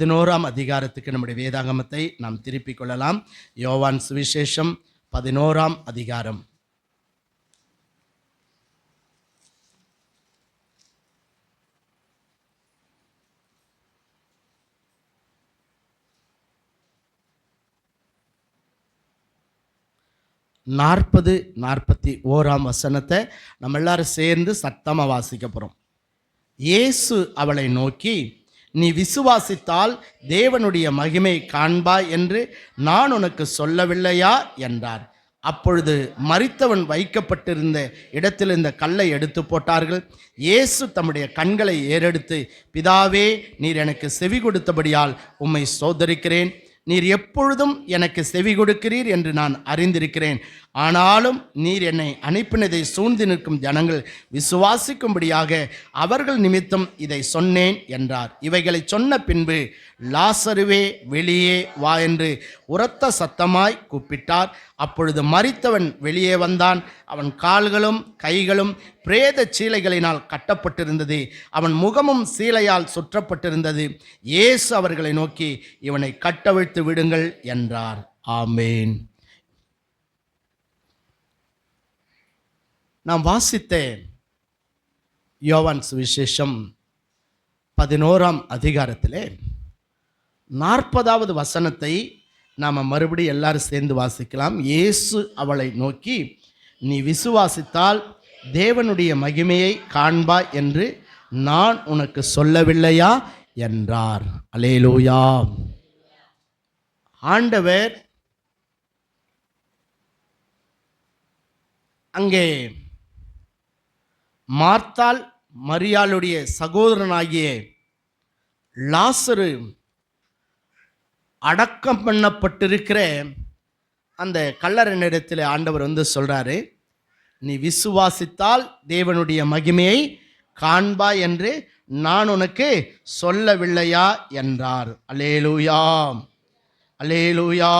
11ஆம் அதிகாரத்துக்கு நம்முடைய வேதாகமத்தை நாம் திருப்பிக் கொள்ளலாம். யோவான் சுவிசேஷம் 11ஆம் அதிகாரம். நாற்பது 41ஆம் வசனத்தை நம்ம எல்லாரும் சேர்ந்து சத்தமாக வாசிக்க போகிறோம். இயேசு அவளை நோக்கி, நீ விசுவாசித்தால் தேவனுடைய மகிமை காண்பாய் என்று நான் உனக்கு சொல்லவில்லையா என்றார். அப்பொழுது மரித்தவன் வைக்கப்பட்டிருந்த இடத்தில் இந்த கல்லை எடுத்து போட்டார்கள். இயேசு தம்முடைய கண்களை ஏறெடுத்து, பிதாவே, நீர் எனக்கு செவி கொடுத்தபடியால் உம்மை ஸ்தோத்தரிக்கிறேன். நீர் எப்பொழுதும் எனக்கு செவி கொடுக்கிறீர் என்று நான் அறிந்திருக்கிறேன். ஆனாலும் நீர் என்னை அனுப்பினதை சூழ்ந்து நிற்கும் ஜனங்கள் விசுவாசிக்கும்படியாக அவர்கள் நிமித்தம் இதை சொன்னேன் என்றார். இவைகளை சொன்ன பின்பு, லாசருவே, வெளியே வா என்று உரத்த சத்தமாய் கூப்பிட்டார். அப்பொழுது மரித்தவன் வெளியே வந்தான். அவன் கால்களும் கைகளும் பிரேத சீலைகளினால் கட்டப்பட்டிருந்தது. அவன் முகமும் சீலையால் சுற்றப்பட்டிருந்தது. இயேசு அவர்களை நோக்கி, இவனை கட்டவிழ்த்து விடுங்கள் என்றார். ஆமேன். நாம் வாசித்த யோவான் சுவிசேஷம் 11ஆம் அதிகாரத்திலே 40வது வசனத்தை நாம் மறுபடியும் எல்லாரும் சேர்ந்து வாசிக்கலாம். இயேசு அவளை நோக்கி, நீ விசுவாசித்தால் தேவனுடைய மகிமையை காண்பாய் என்று நான் உனக்கு சொல்லவில்லையா என்றார். அல்லேலூயா. ஆண்டவர் அங்கே மார்த்தாள் மரியாளுடைய சகோதரனாகிய லாசரு அடக்கம் பண்ணப்பட்டிருக்கிற அந்த கல்லறையினிடத்தில் ஆண்டவர் சொல்கிறாரு, நீ விசுவாசித்தால் தேவனுடைய மகிமையை காண்பாய் என்று நான் உனக்கு சொல்லவில்லையா என்றார். அல்லேலூயா, அல்லேலூயா.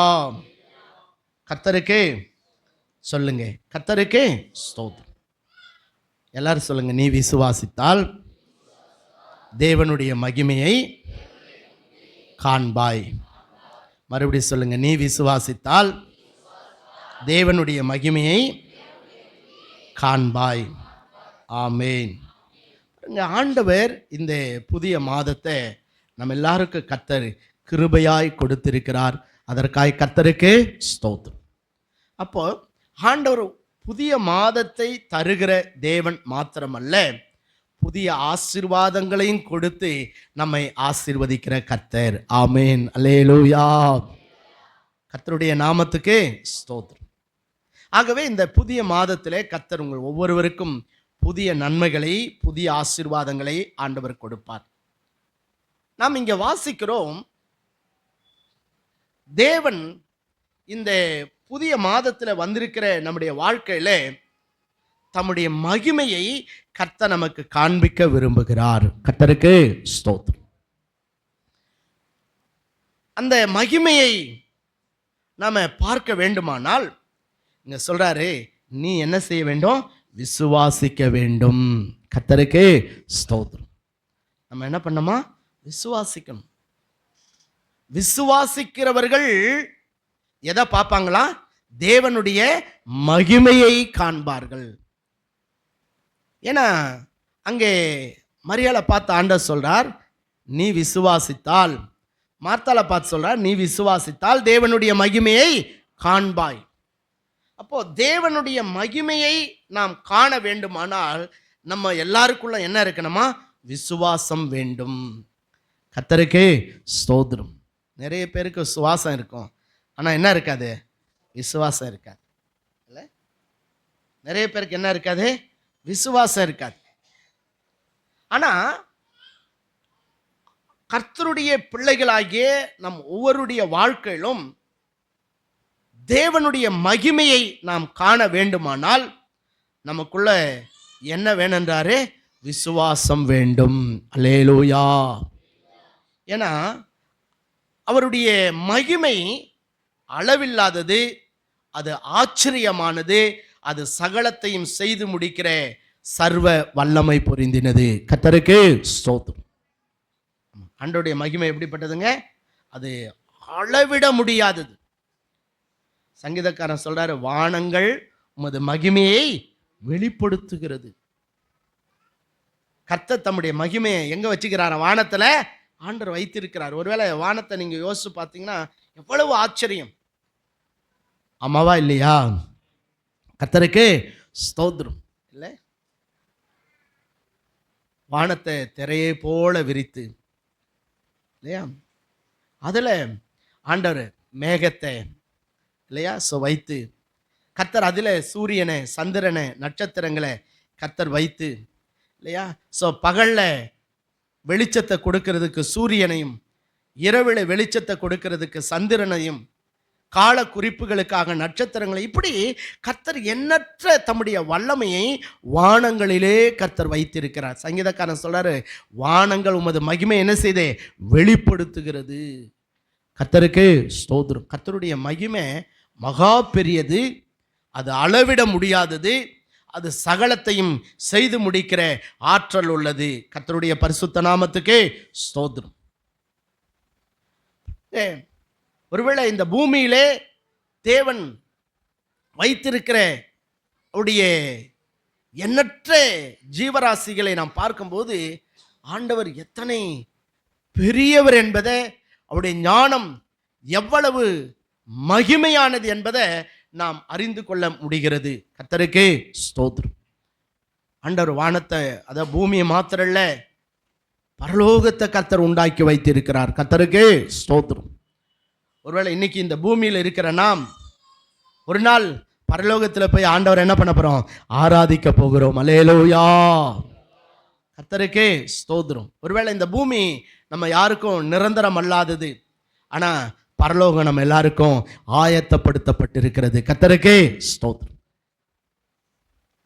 கர்த்தருக்கு சொல்லுங்க, கர்த்தருக்கு ஸ்தோத்திரம். எல்லாரும் சொல்லுங்க, நீ விசுவாசித்தால் தேவனுடைய மகிமையை காண்பாய். மறுபடியும் சொல்லுங்க, நீ விசுவாசித்தால் தேவனுடைய மகிமையை காண்பாய். ஆமேன். ஆண்டவர் இந்த புதிய மாதத்தை நம்ம எல்லாருக்கும் கர்த்தர் கிருபையாய் கொடுத்திருக்கிறார். அதற்காக கர்த்தருக்கு ஸ்தோத்திரம். அப்போ ஆண்டவர் புதிய மாதத்தை தருகிற தேவன் மாத்திரமல்ல, புதிய ஆசீர்வாதங்களையும் கொடுத்து நம்மை ஆசீர்வதிக்கிற கர்த்தர். ஆமேன், அல்லேலூயா. கர்த்தருடைய நாமத்துக்கு ஸ்தோத்திரம். ஆகவே இந்த புதிய மாதத்திலே கர்த்தர் உங்கள் ஒவ்வொருவருக்கும் புதிய நன்மைகளை, புதிய ஆசீர்வாதங்களை ஆண்டவர் கொடுப்பார். நாம் இங்கே வாசிக்கிறோம், தேவன் இந்த புதிய மாதத்தில் வந்திருக்கிற நம்முடைய வாழ்க்கையில் தம்முடைய மகிமையை கர்த்தர் நமக்கு காண்பிக்க விரும்புகிறார். கர்த்தருக்கு ஸ்தோத்திரம். அந்த மகிமையை நாம் பார்க்க வேண்டுமானால் இங்க சொல்றாரு, நீ என்ன செய்ய வேண்டும்? விசுவாசிக்க வேண்டும். கர்த்தருக்கு ஸ்தோத்திரம். நம்ம என்ன பண்ணணுமா? விசுவாசிக்கணும். விசுவாசிக்கிறவர்கள் எதை பார்ப்பாங்களா? தேவனுடைய மகிமையை காண்பார்கள். ஏன்னா அங்கே மரியாளை பார்த்து ஆண்டவர் சொல்றார், நீ விசுவாசித்தால். மார்த்தாளை பார்த்து சொல்றார், நீ விசுவாசித்தால் தேவனுடைய மகிமையை காண்பாய். அப்போ தேவனுடைய மகிமையை நாம் காண வேண்டுமானால் நம்ம எல்லாருக்குள்ள என்ன இருக்கணுமா? விசுவாசம் வேண்டும். கர்த்தருக்கு ஸ்தோத்திரம். நிறைய பேருக்கு சுவாசம் இருக்கும், ஆனால் என்ன இருக்காது? விசுவாசம் இருக்காது. இல்லை, நிறைய பேருக்கு என்ன இருக்காது? விசுவாசம் இருக்காது. ஆனால் கர்த்தருடைய பிள்ளைகளாகிய நம் ஒவ்வொருடைய வாழ்க்கையிலும் தேவனுடைய மகிமையை நாம் காண வேண்டுமானால் நமக்குள்ள என்ன வேணுன்றாரு? விசுவாசம் வேண்டும். அல்லேலூயா. ஏன்னா அவருடைய மகிமை அளவில்லாதது, அது ஆச்சரியமானது, அது சகலத்தையும் செய்து முடிக்கிற சர்வ வல்லமை பொருந்தினது. கர்த்தருக்கு ஸ்தோத்திரம். ஆண்டவருடைய மகிமை எப்படிப்பட்டதுங்க? அது அளவிட முடியாதது. சங்கீதக்காரன் சொல்றாரு, வானங்கள் உமது மகிமையை வெளிப்படுத்துகிறது. கர்த்தர் தம்முடைய மகிமையை எங்க வச்சுக்கிறார்? வானத்துல ஆண்டவர் வைத்திருக்கிறார். ஒருவேளை வானத்தை நீங்க யோசிச்சு பார்த்தீங்கன்னா எவ்வளவு ஆச்சரியம். ஆமாவா இல்லையா? கர்த்தருக்கு ஸ்தோத்திரம். இல்லை, வானத்தை திரையை போல விரித்து, இல்லையா, அதுல ஆண்டவர் மேகத்தை, இல்லையா, வைத்து, கர்த்தர் அதில் சூரியனை, சந்திரனை, நட்சத்திரங்களை கர்த்தர் வைத்து, இல்லையா, பகல்ல வெளிச்சத்தை கொடுக்கிறதுக்கு சூரியனையும், இரவில் வெளிச்சத்தை கொடுக்கிறதுக்கு சந்திரனையும், கால குறிப்புகளுக்காக நட்சத்திரங்களை, இப்படி கர்த்தர் எண்ணற்ற தம்முடைய வல்லமையை வானங்களிலே கர்த்தர் வைத்திருக்கிறார். சங்கீதக்காரன் சொல்றாரு, வானங்கள் உமது மகிமை என்ன செய்தே? வெளிப்படுத்துகிறது. கர்த்தருக்கு ஸ்தோத்திரம். கர்த்தருடைய மகிமை மகா பெரியது, அது அளவிட முடியாதது, அது சகலத்தையும் செய்து முடிக்கிற ஆற்றல் உள்ளது. கர்த்தருடைய பரிசுத்த நாமத்துக்கு ஸ்தோத்திரம். ஒருவேளை இந்த பூமியிலே தேவன் வைத்திருக்கிற அவருடைய எண்ணற்ற ஜீவராசிகளை நாம் பார்க்கும்போது ஆண்டவர் எத்தனை பெரியவர் என்பதை, அவருடைய ஞானம் எவ்வளவு மகிமையானது என்பதை நாம் அறிந்து கொள்ள முடிகிறது. கர்த்தருக்கு ஸ்தோத்திரம். ஆண்டவர் வானத்தை, அத பூமியை மாத்திரம் இல்ல, பரலோகத்தை கர்த்தர் உண்டாக்கி வைத்திருக்கிறார். கர்த்தருக்கு ஸ்தோத்திரம். ஒருவேளை இன்னைக்கு இந்த பூமியில் இருக்கிற நாம் ஒரு நாள் பரலோகத்தில் போய் ஆண்டவர் என்ன பண்ண போறோம்? ஆராதிக்க போகிறோம். அல்லேலூயா. கர்த்தருக்கு ஸ்தோத்திரம். ஒருவேளை இந்த பூமி நம்ம யாருக்கும் நிரந்தரம் அல்லாதது, ஆனா பரலோகம் நம்ம எல்லாருக்கும் ஆயத்தப்படுத்தப்பட்டிருக்கிறது. கர்த்தருக்கு ஸ்தோத்திரம்.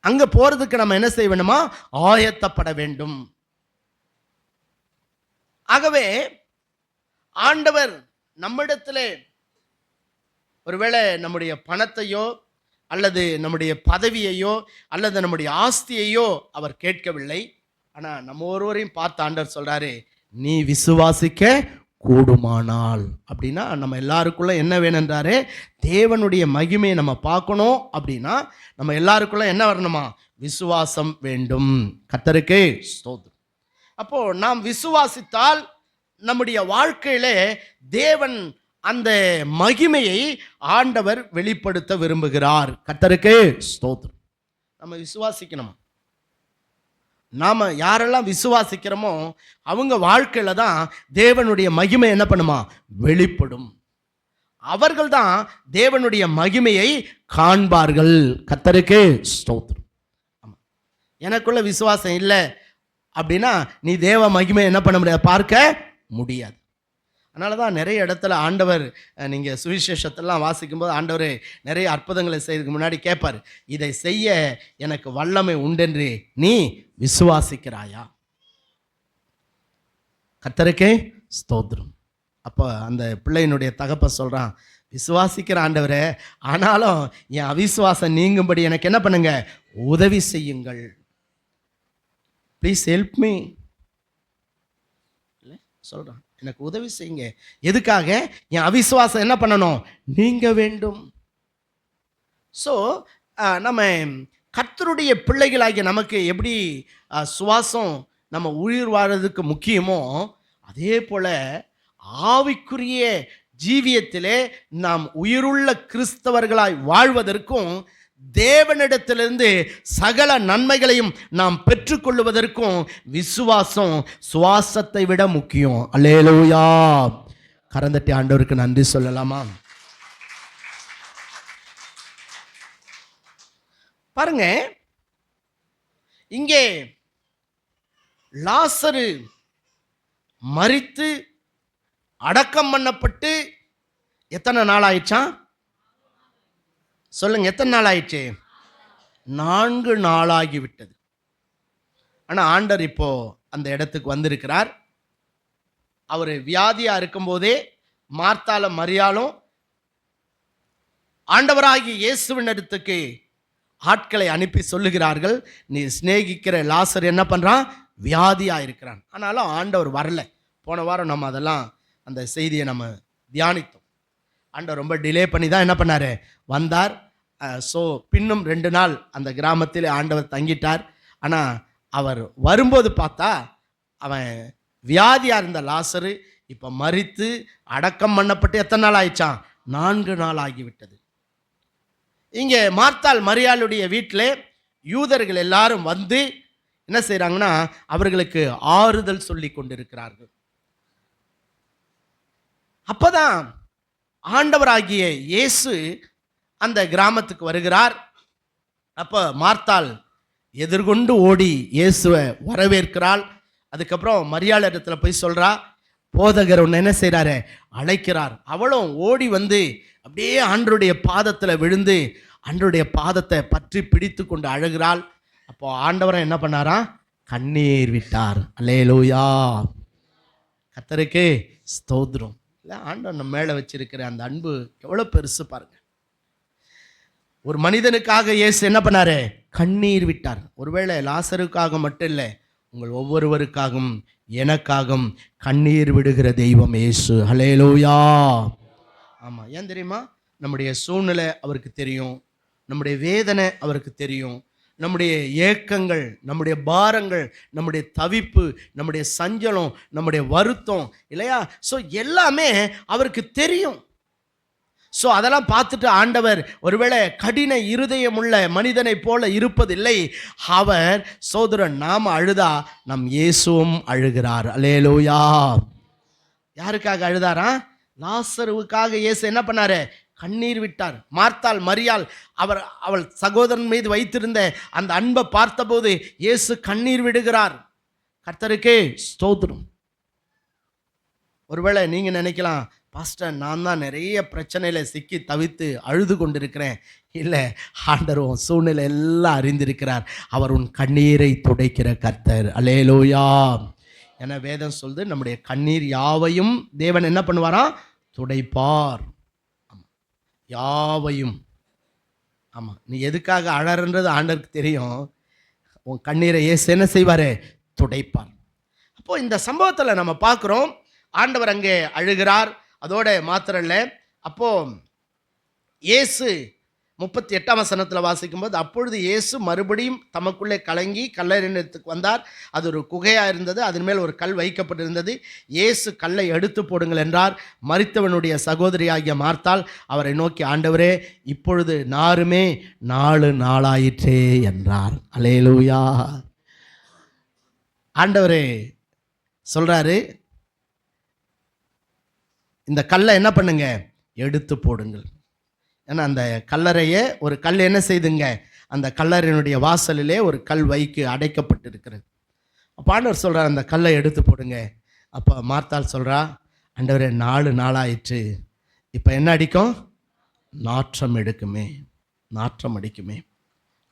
அங்க போறதுக்கு நம்ம என்ன செய்ய வேண்டுமா? ஆயத்தப்பட வேண்டும். ஆகவே ஆண்டவர் நம்மிடத்திலே ஒருவேளை நம்முடைய பணத்தையோ அல்லது நம்முடைய பதவியையோ அல்லது நம்முடைய ஆஸ்தியையோ அவர் கேட்கவில்லை. ஆனா நம்ம ஒருவரையும் பார்த்து ஆண்டவர் சொல்றாரு, நீ விசுவாசிக்க கூடுமானால். அப்படின்னா நம்ம எல்லாருக்குள்ள என்ன வேணுன்றாரு? தேவனுடைய மகிமையை நம்ம பார்க்கணும். அப்படின்னா நம்ம எல்லாருக்குள்ள என்ன வரணுமா? விசுவாசம் வேண்டும். கர்த்தருக்கு ஸ்தோத்திரம். அப்போ நாம் விசுவாசித்தால் நம்முடைய வாழ்க்கையிலே தேவன் அந்த மகிமையை ஆண்டவர் வெளிப்படுத்த விரும்புகிறார். கர்த்தருக்கு ஸ்தோத்திரம். நம்ம விசுவாசிக்கணும். நாம யாரெல்லாம் விசுவாசிக்கிறோமோ அவங்க வாழ்க்கையில தான் தேவனுடைய மகிமை என்ன பண்ணுமா? வெளிப்படும். அவர்கள் தான் தேவனுடைய மகிமையை காண்பார்கள். கர்த்தருக்கு ஸ்தோத்திரம். எனக்குள்ள விசுவாசம் இல்லை அப்படின்னா நீ தேவ மகிமை என்ன பண்ண முடியாது? பார்க்க முடியாது. அதனால தான் நிறைய இடத்துல ஆண்டவர், நீங்கள் சுவிசேஷத்தெல்லாம் வாசிக்கும்போது ஆண்டவர் நிறைய அற்புதங்களை செய்யறதுக்கு முன்னாடி கேட்பார், இதை செய்ய எனக்கு வல்லமை உண்டென்று நீ விசுவாசிக்கிறாயா? கர்த்தருக்கே ஸ்தோத்திரம். அப்போ அந்த பிள்ளையினுடைய தகப்ப சொல்கிறான், விசுவாசிக்கிற ஆண்டவரே, ஆனாலும் என் அவிசுவாசம் நீங்கும்படி எனக்கு என்ன பண்ணுங்க? உதவி செய்யுங்கள். Please help me. இல்லை சொல்கிறான், எனக்கு உதவி செய்யுங்க. எதுக்காக? என் அவிசுவாசம் என்ன பண்ணணும்? நீங்க வேண்டும். ஸோ நம்ம கர்த்தருடைய பிள்ளைகளாகிய நமக்கு எப்படி சுவாசம் நம்ம உயிர் வாழ்றதுக்கு முக்கியமோ, அதே போல ஆவிக்குரிய ஜீவியத்திலே நாம் உயிருள்ள கிறிஸ்தவர்களாய் வாழ்வதற்கும் தேவனிடத்திலிருந்து சகல நன்மைகளையும் நாம் பெற்றுக்கொள்வதற்கும் விசுவாசம் சுவாசத்தை விட முக்கியம். அல்லேலூயா. கரந்தட்டி ஆண்டவருக்கு நன்றி சொல்லலாமா? பாருங்க, இங்கே லாசரு மரித்து அடக்கம் பண்ணப்பட்டு எத்தனை நாள் ஆயிடுச்சான்? சொல்லுங்க, எத்தனை நாள் ஆயிடுச்சு? 4 நாளாகிவிட்டது. ஆனால் ஆண்டவர் இப்போ அந்த இடத்துக்கு வந்திருக்கிறார். அவர் வியாதியா இருக்கும்போதே மார்த்தால மரியாளும் ஆண்டவராகிய இயேசுவின் இடத்துக்கு ஆட்களை அனுப்பி சொல்லுகிறார்கள், நீ சிநேகிக்கிற லாசர் என்ன பண்றான்? வியாதியா இருக்கிறான். ஆனாலும் ஆண்டவர் வரல, போன வாரம் நம்ம அதெல்லாம் அந்த செய்தியை நம்ம தியானித்தோம். ஆண்டவர் ரொம்ப டிலே பண்ணி தான் என்ன பண்ணார், வந்தார். ஸோ பின்னும் 2 நாள் அந்த கிராமத்தில் ஆண்டவர் தங்கிட்டார். ஆனால் அவர் வரும்போது பார்த்தா அவன் வியாதியாக இருந்த லாசரு இப்போ மரித்து அடக்கம் பண்ணப்பட்டு எத்தனை நாள் ஆயிடுச்சான்? 4 நாள் ஆகிவிட்டது. இங்கே மார்த்தாள் மரியாளுடைய வீட்டில் யூதர்கள் எல்லாரும் வந்து என்ன செய்கிறாங்கன்னா அவர்களுக்கு ஆறுதல் சொல்லி கொண்டிருக்கிறார்கள். அப்போதான் ஆண்டவராகிய இயேசு அந்த கிராமத்துக்கு வருகிறார். அப்போ மார்த்தாள் எதிர்கொண்டு ஓடி இயேசுவை வரவேற்கிறாள். அதுக்கப்புறம் மரியாள் இடத்துல போய் சொல்கிறா, போதகர் ஒன்று என்ன செய்கிறாரு, அழைக்கிறார். அவளும் ஓடி வந்து அப்படியே ஆண்டருடைய பாதத்தில் விழுந்து ஆண்டருடைய பாதத்தை பற்றி பிடித்து கொண்டு அழுகிறாள். அப்போ ஆண்டவரை என்ன பண்ணாரா, கண்ணீர் விட்டார். அல்லேலூயா, கர்த்தருக்கு ஸ்தோத்திரம். இல்லை, ஆண்டவர் நம்ம மேலே வச்சிருக்கிற அந்த அன்பு எவ்வளோ பெருசு பாருங்க. ஒரு மனிதனுக்காக இயேசு என்ன பண்ணாரு, கண்ணீர் விட்டார். ஒருவேளை லாசருக்காக மட்டும் இல்லை, உங்கள் ஒவ்வொருவருக்காகவும் எனக்காகவும் கண்ணீர் விடுகிற தெய்வம் இயேசு. ஹல்லேலூயா. ஆமாம், ஏன் தெரியுமா? நம்முடைய சூழ்நிலை அவருக்கு தெரியும், நம்முடைய வேதனை அவருக்கு தெரியும், நம்முடைய ஏக்கங்கள், நம்முடைய பாரங்கள், நம்முடைய தவிப்பு, நம்முடைய சஞ்சலம், நம்முடைய வருத்தம், இல்லையா? ஸோ எல்லாமே அவருக்கு தெரியும். ஸோ அதெல்லாம் பார்த்துட்டு ஆண்டவர் ஒருவேளை கடின இருதயமுள்ள மனிதனை போல இருப்பதில்லை. அவர் சோதரன், நாம் அழுதா நம் இயேசுவும் அழுகிறார். அல்லேலூயா. யாருக்காக அழுதாரா? லாசருவுக்காக இயேசு என்ன பண்ணாரு, கண்ணீர் விட்டார். மார்த்தாள் மரியாள் அவள் சகோதரன் மீது வைத்திருந்த அந்த அன்பை பார்த்தபோது இயேசு கண்ணீர் விடுகிறார். கர்த்தருக்கே ஸ்தோத்திரம். ஒருவேளை நீங்க நினைக்கலாம், பாஸ்டர் நான் தான் நிறைய பிரச்சனையில் சிக்கி தவித்து அழுது கொண்டிருக்கிறேன். இல்லை, ஆண்டவர் சூழ்நிலை எல்லாம் அறிந்திருக்கிறார். அவர் உன் கண்ணீரை துடைக்கிற கர்த்தர். அல்லேலூயா. என வேதம் சொல்லுது, நம்முடைய கண்ணீர் யாவையும் தேவன் என்ன பண்ணுவாராம், துடைப்பார். யாவையும். ஆமாம், நீ எதுக்காக அழறன்றது ஆண்டவருக்கு தெரியும். உன் கண்ணீரை இயேசு என்ன செய்வார், துடைப்பார். அப்போது இந்த சம்பவத்தில் நம்ம பார்க்குறோம், ஆண்டவர் அங்கே அழுகிறார். அதோட மாத்திரம் இல்லை, அப்போது இயேசு 38ஆம் வசனத்தில் வாசிக்கும்போது, அப்பொழுது இயேசு மறுபடியும் தமக்குள்ளே கலங்கி கல்லறைக்கு வந்தார். அது ஒரு குகையாக இருந்தது, அதன் மேல் ஒரு கல் வைக்கப்பட்டிருந்தது. இயேசு கல்லை எடுத்து போடுங்கள் என்றார். மரித்தவனுடைய சகோதரியாகிய மார்த்தாள் அவரை நோக்கி, ஆண்டவரே, இப்பொழுது நாருமே 4 நாளாயிற்றே என்றார். அல்லேலூயா. ஆண்டவரே சொல்கிறாரு, இந்த கல்லை என்ன பண்ணுங்க, எடுத்து போடுங்கள். ஏன்னா அந்த கல்லறையை ஒரு கல் என்ன செய்துங்க, அந்த கல்லறையினுடைய வாசலிலே ஒரு கல் வைக்கு அடைக்கப்பட்டிருக்கிறது. அப்போ ஆண்டவர் சொல்கிறார், அந்த கல்லை எடுத்து போடுங்க. அப்போ மார்த்தாள் சொல்கிறா, ஆண்டவரே 4 நாளாயிற்று, இப்போ என்ன அடிக்கும், நாற்றம் எடுக்குமே, நாற்றம் அடிக்குமே.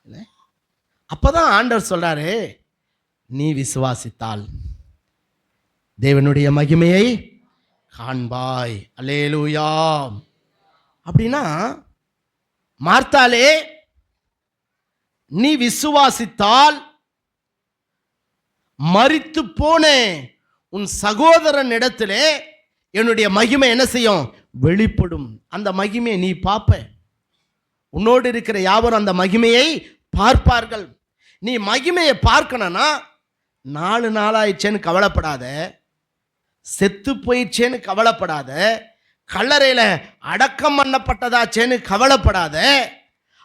இல்லை, அப்போ தான் ஆண்டவர் சொல்கிறாரு, நீ விசுவாசித்தால் தேவனுடைய மகிமையை காண்பாய். அல்லேலூயா. அப்படின்னா மார்த்தாளே, நீ விசுவாசித்தால் மரித்து போன உன் சகோதரன் இடத்திலே என்னுடைய மகிமை என்ன செய்யும், வெளிப்படும். அந்த மகிமையை நீ பார்ப்ப. உன்னோடு இருக்கிற யாவரும் அந்த மகிமையை பார்ப்பார்கள். நீ மகிமையை பார்க்கணும்னா 4 நாளாயிடுச்சேன்னு கவலைப்படாத, செத்து போயிடுச்சேன்னு கவலைப்படாத, கல்லறையில் அடக்கம் பண்ணப்பட்டதாச்சேன்னு கவலைப்படாத.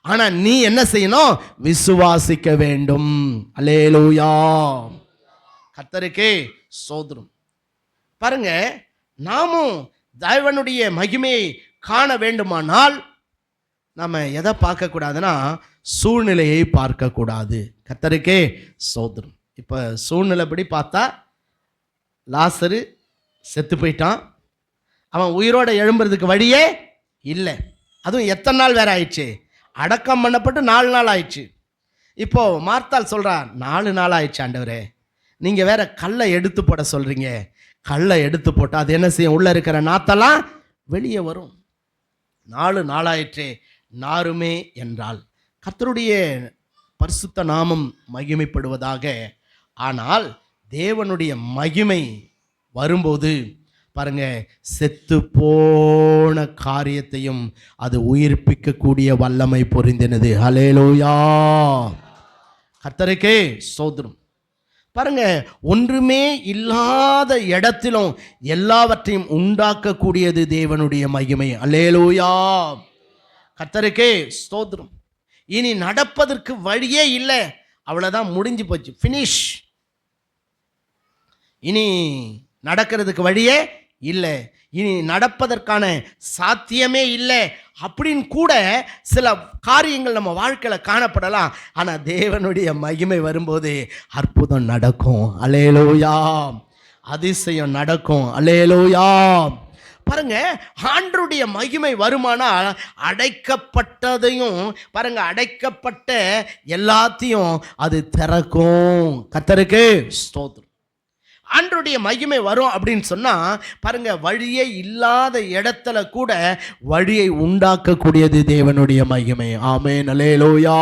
ஆனால் நீ என்ன செய்யணும், விசுவாசிக்க வேண்டும். அல்லேலூயா. கர்த்தருக்கே ஸ்தோத்திரம். பாருங்க, நாமும் தேவனுடைய மகிமையை காண வேண்டுமானால் நம்ம எதை பார்க்கக்கூடாதுன்னா சூழ்நிலையை பார்க்கக்கூடாது. கர்த்தருக்கே ஸ்தோத்திரம். இப்போ சூழ்நிலைப்படி பார்த்தா லாசரு செத்து போயிட்டான், அவன் உயிரோடு எழும்புறதுக்கு வழியே இல்லை. அதுவும் எத்தனை நாள் வேற ஆயிடுச்சு, அடக்கம் பண்ணப்பட்டு 4 நாள் ஆயிடுச்சு. இப்போது மார்த்தாள் சொல்கிறா, 4 நாள் ஆயிடுச்சு ஆண்டவரே, நீங்கள் வேற கல்லை எடுத்து போட சொல்கிறீங்க. கல்லை எடுத்து போட்டால் அது என்ன செய்யும், உள்ளே இருக்கிற நாத்தெல்லாம் வெளியே வரும். 4 நாளாயிற்றே, நாருமே என்றால். கர்த்தருடைய பரிசுத்த நாமம் மகிமைப்படுவதாக. ஆனால் தேவனுடைய மகிமை வரும்போது பாருங்க, செத்து போன காரியத்தையும் அது உயிர்ப்பிக்கக்கூடிய வல்லமை பொருந்தினது. ஹல்லேலூயா, கர்த்தருக்கே ஸ்தோத்திரம். பாருங்க, ஒன்றுமே இல்லாத இடத்திலும் எல்லாவற்றையும் உண்டாக்கக்கூடியது தேவனுடைய மகிமை. அல்லேலூயா, கர்த்தருக்கே ஸ்தோத்திரம். இனி நடப்பதற்கு வழியே இல்லை, அவ்வளோதான், முடிஞ்சு போச்சு, ஃபினிஷ். இனி நடக்கிறதுக்கு வழியே இல்லை, இனி நடப்பதற்கான சாத்தியமே இல்லை அப்படின்னு கூட சில காரியங்கள் நம்ம வாழ்க்கையில் காணப்படலாம். ஆனால் தேவனுடைய மகிமை வரும்போது அற்புதம் நடக்கும். அல்லேலூயா, அதிசயம் நடக்கும். அல்லேலூயா. பாருங்க, ஆண்டவருடைய மகிமை வருமானால் அடைக்கப்பட்டதையும் பாருங்க, அடைக்கப்பட்ட எல்லாத்தையும் அது திறக்கும். கர்த்தருக்கு ஸ்தோத்திரம். ஆண்டவருடைய மகிமை வரும் அப்படின்னு சொன்னால் பாருங்க, வழியே இல்லாத இடத்துல கூட வழியை உண்டாக்கக்கூடியது தேவனுடைய மகிமை. ஆமென், அல்லேலூயா.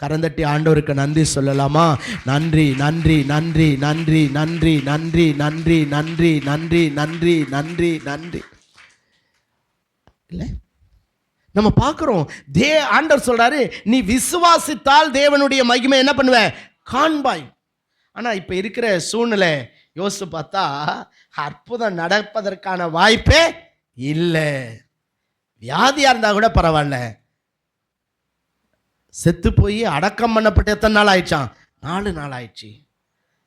கரந்தட்டி ஆண்டவருக்கு நன்றி சொல்லலாமா? நன்றி, நன்றி, நன்றி, நன்றி, நன்றி, நன்றி, நன்றி, நன்றி, நன்றி, நன்றி, நன்றி, நன்றி. இல்லை, நம்ம பார்க்குறோம், ஆண்டவர் சொல்றாரு, நீ விசுவாசித்தால் தேவனுடைய மகிமை என்ன பண்ணுவ? காண்பாய். ஆனால் இப்போ இருக்கிற சூழ்நிலை யோசித்து பார்த்தா அற்புதம் நடப்பதற்கான வாய்ப்பே இல்லை. வியாதியாக இருந்தால் கூட பரவாயில்ல, செத்து போய் அடக்கம் பண்ணப்பட்டு எத்தனை நாள் ஆயிடுச்சான்? 4 நாள் ஆயிடுச்சு.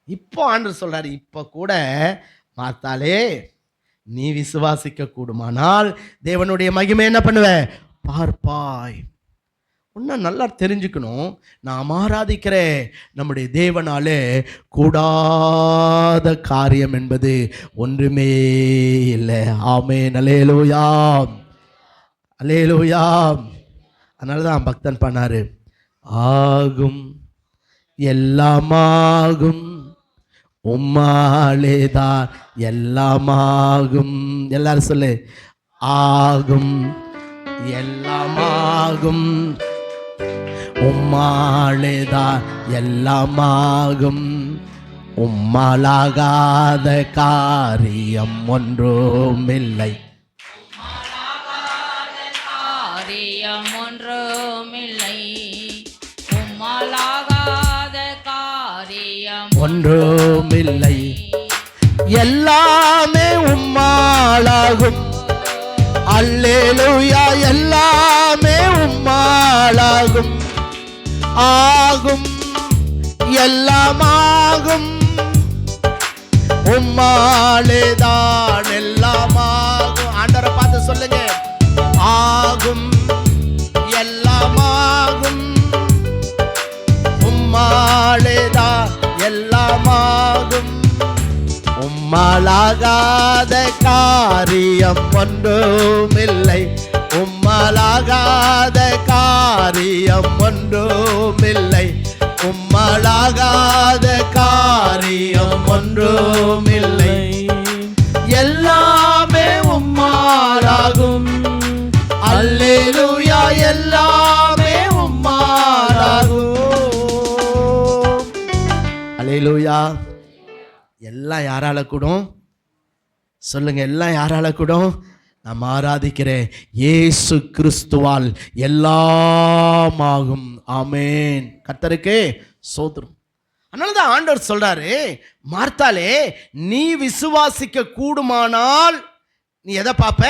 இப்போ ஆண்டவர் சொல்றாரு, இப்போ கூட பார்த்தாலே நீ விசுவாசிக்க கூடுமானால் தேவனுடைய மகிமை என்ன பண்ணுவ? பார்ப்பாய். இன்னும் நல்லா தெரிஞ்சுக்கணும், நாம் ஆராதிக்கிற நம்முடைய தேவனாலே கூடாத காரியம் என்பது ஒன்றுமே இல்லை. ஆமென், அல்லேலூயா, அல்லேலூயா. அதனால தான் பக்தன் பண்ணாரு, ஆகும் எல்லாமாகும் உம்மாலேதான் எல்லாமாகும். எல்லாரும் சொல்லு, ஆகும் எல்லாமாகும் உம்மாலேதான் எல்லாமாகும், உம்மாலாகாத காரியம் ஒன்றுமில்லை, ஒன்றுமில்லை, எல்லாமே உம்மாலாகும். அல்லேலூயா, எல்லாமே உம்மாலாகும். ஆகும் எல்லாமாகும் உம்மாலேதான் எல்லாமாகும். ஆண்டவரை பார்த்து சொல்லுங்க, ஆகும் எல்லாமாகும் உம்மாலேதான் எல்லாமாகும், உம்மாலாகாத காரியம் ஒன்றுமில்லை, உம்மாலாகாத காரியம் ஒன்றுமில்லை, உம்மாலாகாத காரியம் ஒன்றுமில்லை, எல்லாமே உம்மாலாகும். அல்லேலூயா, எல்லாமே உம்மாலாகும். அல்லேலூயா. எல்லாம் யாரால கூடும்? சொல்லுங்க, எல்லாம் யாரால கூடும்? நாம் ஆராதிக்கிற இயேசு கிறிஸ்துவால் எல்லாமாகும். ஆமென், கர்த்தருக்கே ஸ்தோத்திரம். அதனால தான் ஆண்டவர் சொல்றாரு, மார்த்தாலே நீ விசுவாசிக்க கூடுமானால் நீ எதை பார்ப்ப?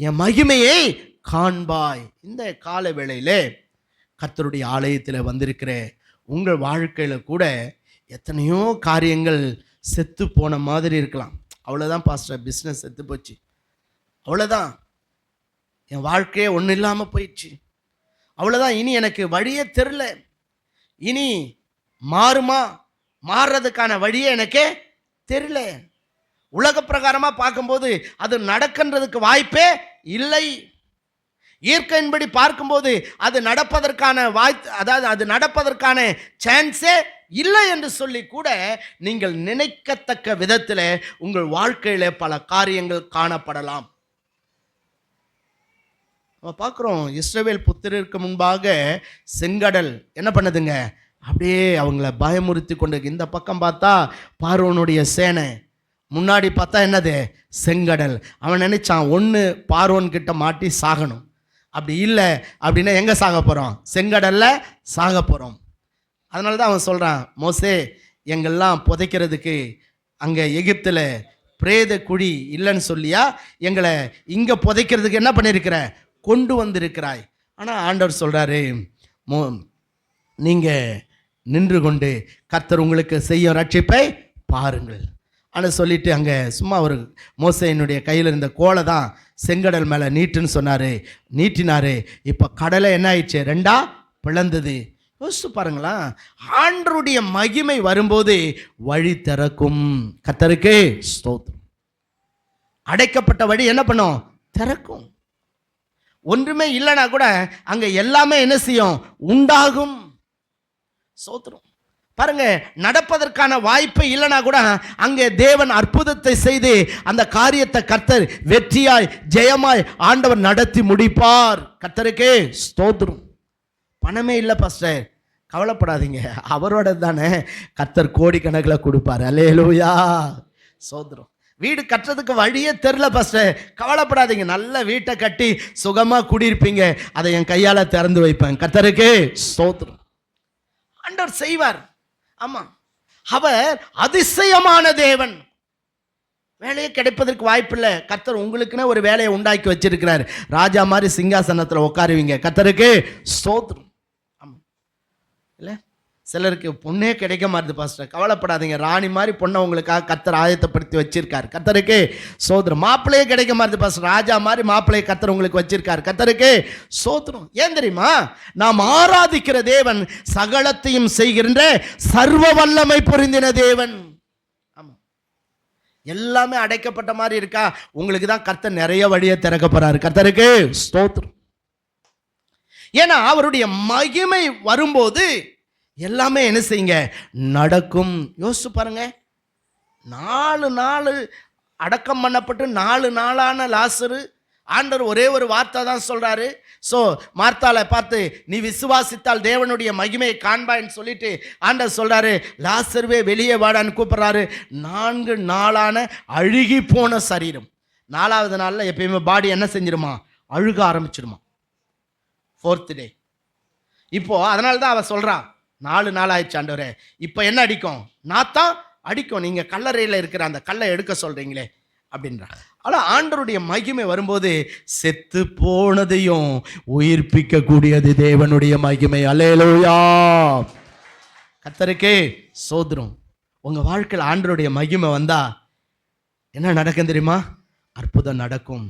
என் மகிமையை காண்பாய். இந்த கால வேளையிலே கர்த்தருடைய ஆலயத்தில் வந்திருக்கிற உங்கள் வாழ்க்கையில் கூட எத்தனையோ காரியங்கள் செத்து போன மாதிரி இருக்கலாம். அவ்வளோதான் பாஸ்டர், பிஸ்னஸ் செத்து போச்சு, அவ்வளோதான், என் வாழ்க்கையே ஒன்றும் இல்லாமல் போயிடுச்சு, அவ்வளோதான், இனி எனக்கு வழியே தெரில, இனி மாறுமா, மாறுறதுக்கான வழியே எனக்கே தெரியல. உலக பிரகாரமாக பார்க்கும்போது அது நடக்கின்றதுக்கு வாய்ப்பே இல்லை. இயற்கையின்படி பார்க்கும்போது அது நடப்பதற்கான அதாவது அது நடப்பதற்கான சான்ஸே இல்லை என்று சொல்லி கூட நீங்கள் நினைக்கத்தக்க விதத்தில் உங்கள் வாழ்க்கையில பல காரியங்கள் காணப்படலாம். நம்ம பார்க்குறோம், இஸ்ரவேல் புத்திரருக்கு முன்பாக செங்கடல் என்ன பண்ணுதுங்க, அப்படியே அவங்கள பயமுறுத்தி கொண்டு, இந்த பக்கம் பார்த்தா பார்வோனுடைய சேனை, முன்னாடி பார்த்தா என்னது? செங்கடல். அவன் நினைச்சான் ஒன்று பார்வோன் கிட்ட மாட்டி சாகணும். அப்படி இல்லை அப்படின்னா எங்கே சாக போகிறோம்? செங்கடலில் சாக போகிறோம். அதனால தான் அவன் சொல்கிறான், மோசே எங்கெல்லாம் புதைக்கிறதுக்கு அங்கே எகிப்தில் பிரேத குழி இல்லைன்னு சொல்லியா எங்களை இங்கே புதைக்கிறதுக்கு என்ன பண்ணியிருக்கிற? கொண்டு வந்திருக்கிறாய். ஆனால் ஆண்டவர் சொல்கிறாரு, நீங்கள் நின்று கொண்டு கர்த்தர் உங்களுக்கு செய்யும் ரட்சிப்பை பாருங்கள். ஆனால் சொல்லிவிட்டு அங்கே சும்மா ஒரு மோசேயினுடைய கையில் இருந்த கோலை தான் செங்கடல் மேலே நீட்டுன்னு சொன்னார். நீட்டினார். இப்போ கடலை என்ன ஆயிடுச்சு? ரெண்டா பிளந்தது. யோசிச்சு பாருங்களா, ஆண்டருடைய மகிமை வரும்போது வழி திறக்கும். கர்த்தருக்கு ஸ்தோத்திரம். அடைக்கப்பட்ட வழி என்ன பண்ணும்? திறக்கும். ஒன்றுமே இல்லைனா கூட அங்கே எல்லாமே என்ன செய்யும்? உண்டாகும். ஸ்தோத்திரம். பாருங்க, நடப்பதற்கான வாய்ப்பை இல்லைனா கூட அங்கே தேவன் அற்புதத்தை செய்து அந்த காரியத்தை கர்த்தர் வெற்றியாய் ஜெயமாய் ஆண்டவர் நடத்தி முடிப்பார். கர்த்தருக்கே ஸ்தோத்திரம். பணமே இல்லை பாஸ்டர், கவலைப்படாதீங்க, அவரோட தானே கர்த்தர் கோடிக்கணக்கில் கொடுப்பார். அல்லேலூயா, ஸ்தோத்திரம். வீடு கட்டுறதுக்கு வழியே தெரில பாஸ்டர், கவலைப்படாதீங்க, நல்ல வீட்டை கட்டி சுகமாக குடியிருப்பீங்க, அதை என் கையால் திறந்து வைப்பேன். கர்த்தருக்கே ஸ்தோத்திரம். ஆண்டவர் செய்வார். ஆமாம், அவர் அதிசயமான தேவன். வேலையை கிடைப்பதற்கு வாய்ப்பில்லை, கர்த்தர் உங்களுக்குன்னு ஒரு வேலையை உண்டாக்கி வச்சிருக்கிறார். ராஜா மாதிரி சிங்காசனத்தில் உட்காருவீங்க. கர்த்தருக்கு ஸ்தோத்திரம். ஆமாம், இல்லை சிலருக்கு பொண்ணே கிடைக்க மாட்டுது பாஸ்டர், கவலைப்படாதீங்க, ராணி மாதிரி பொண்ணை உங்களுக்காக கர்த்தர் ஆயத்தப்படுத்தி வச்சிருக்கார். கர்த்தருக்கு ஸ்தோத்திரம். மாப்பிள்ளையே கிடைக்க மாட்டுது பாஸ்டர், ராஜா மாதிரி மாப்பிள்ளையை கர்த்தர் உங்களுக்கு வச்சிருக்கார். கர்த்தருக்கு ஸ்தோத்திரம். ஏன் தெரியுமா? நாம் ஆராதிக்கிற தேவன் சகலத்தையும் செய்கின்ற சர்வ வல்லமை பொருந்தின தேவன். ஆமாம், எல்லாமே அடைக்கப்பட்ட மாதிரி இருக்கா? உங்களுக்கு தான் கர்த்தர் நிறைய வழியை திறக்க போறாரு. கர்த்தருக்கு ஸ்தோத்திரம். ஏன்னா அவருடைய மகிமை வரும்போது எல்லாமே என்ன செய்யுங்க? நடக்கும். யோசிச்சு பாருங்க, 4 நாள் அடக்கம் பண்ணப்பட்டு 4 நாளான லாசரு ஆண்டவர் ஒரே ஒரு வார்த்தை தான் சொல்றாரு. ஸோ மார்த்தாளை பார்த்து, நீ விசுவாசித்தால் தேவனுடைய மகிமையை காண்பான்னு சொல்லிட்டு ஆண்டவர் சொல்றாரு, லாசருவே வெளியே வாடான்னு கூப்பிடுறாரு. 4 நாளான அழுகி போன சரீரம். 4வது நாளில் எப்பயுமே பாடி என்ன செஞ்சிருமா? அழுக ஆரம்பிச்சிருமா. 4th டே. இப்போ அதனால தான் அவ சொல்றா, 4 நாள் ஆயிடுச்சு ஆண்டவரே, இப்போ என்ன அடிக்கும்? நாத்தான் அடிக்கும், நீங்கள் கல்லறையில் இருக்கிற அந்த கல்லை எடுக்க சொல்கிறீங்களே அப்படின்றா. ஆனால் ஆண்டவருடைய மகிமை வரும்போது செத்து போனதையும் உயிர்ப்பிக்க கூடியது தேவனுடைய மகிமை. அல்லேலூயா, கர்த்தருக்கே ஸ்தோத்திரம். உங்கள் வாழ்க்கையில் ஆண்டவருடைய மகிமை வந்தா என்ன நடக்கும் தெரியுமா? அற்புதம் நடக்கும்,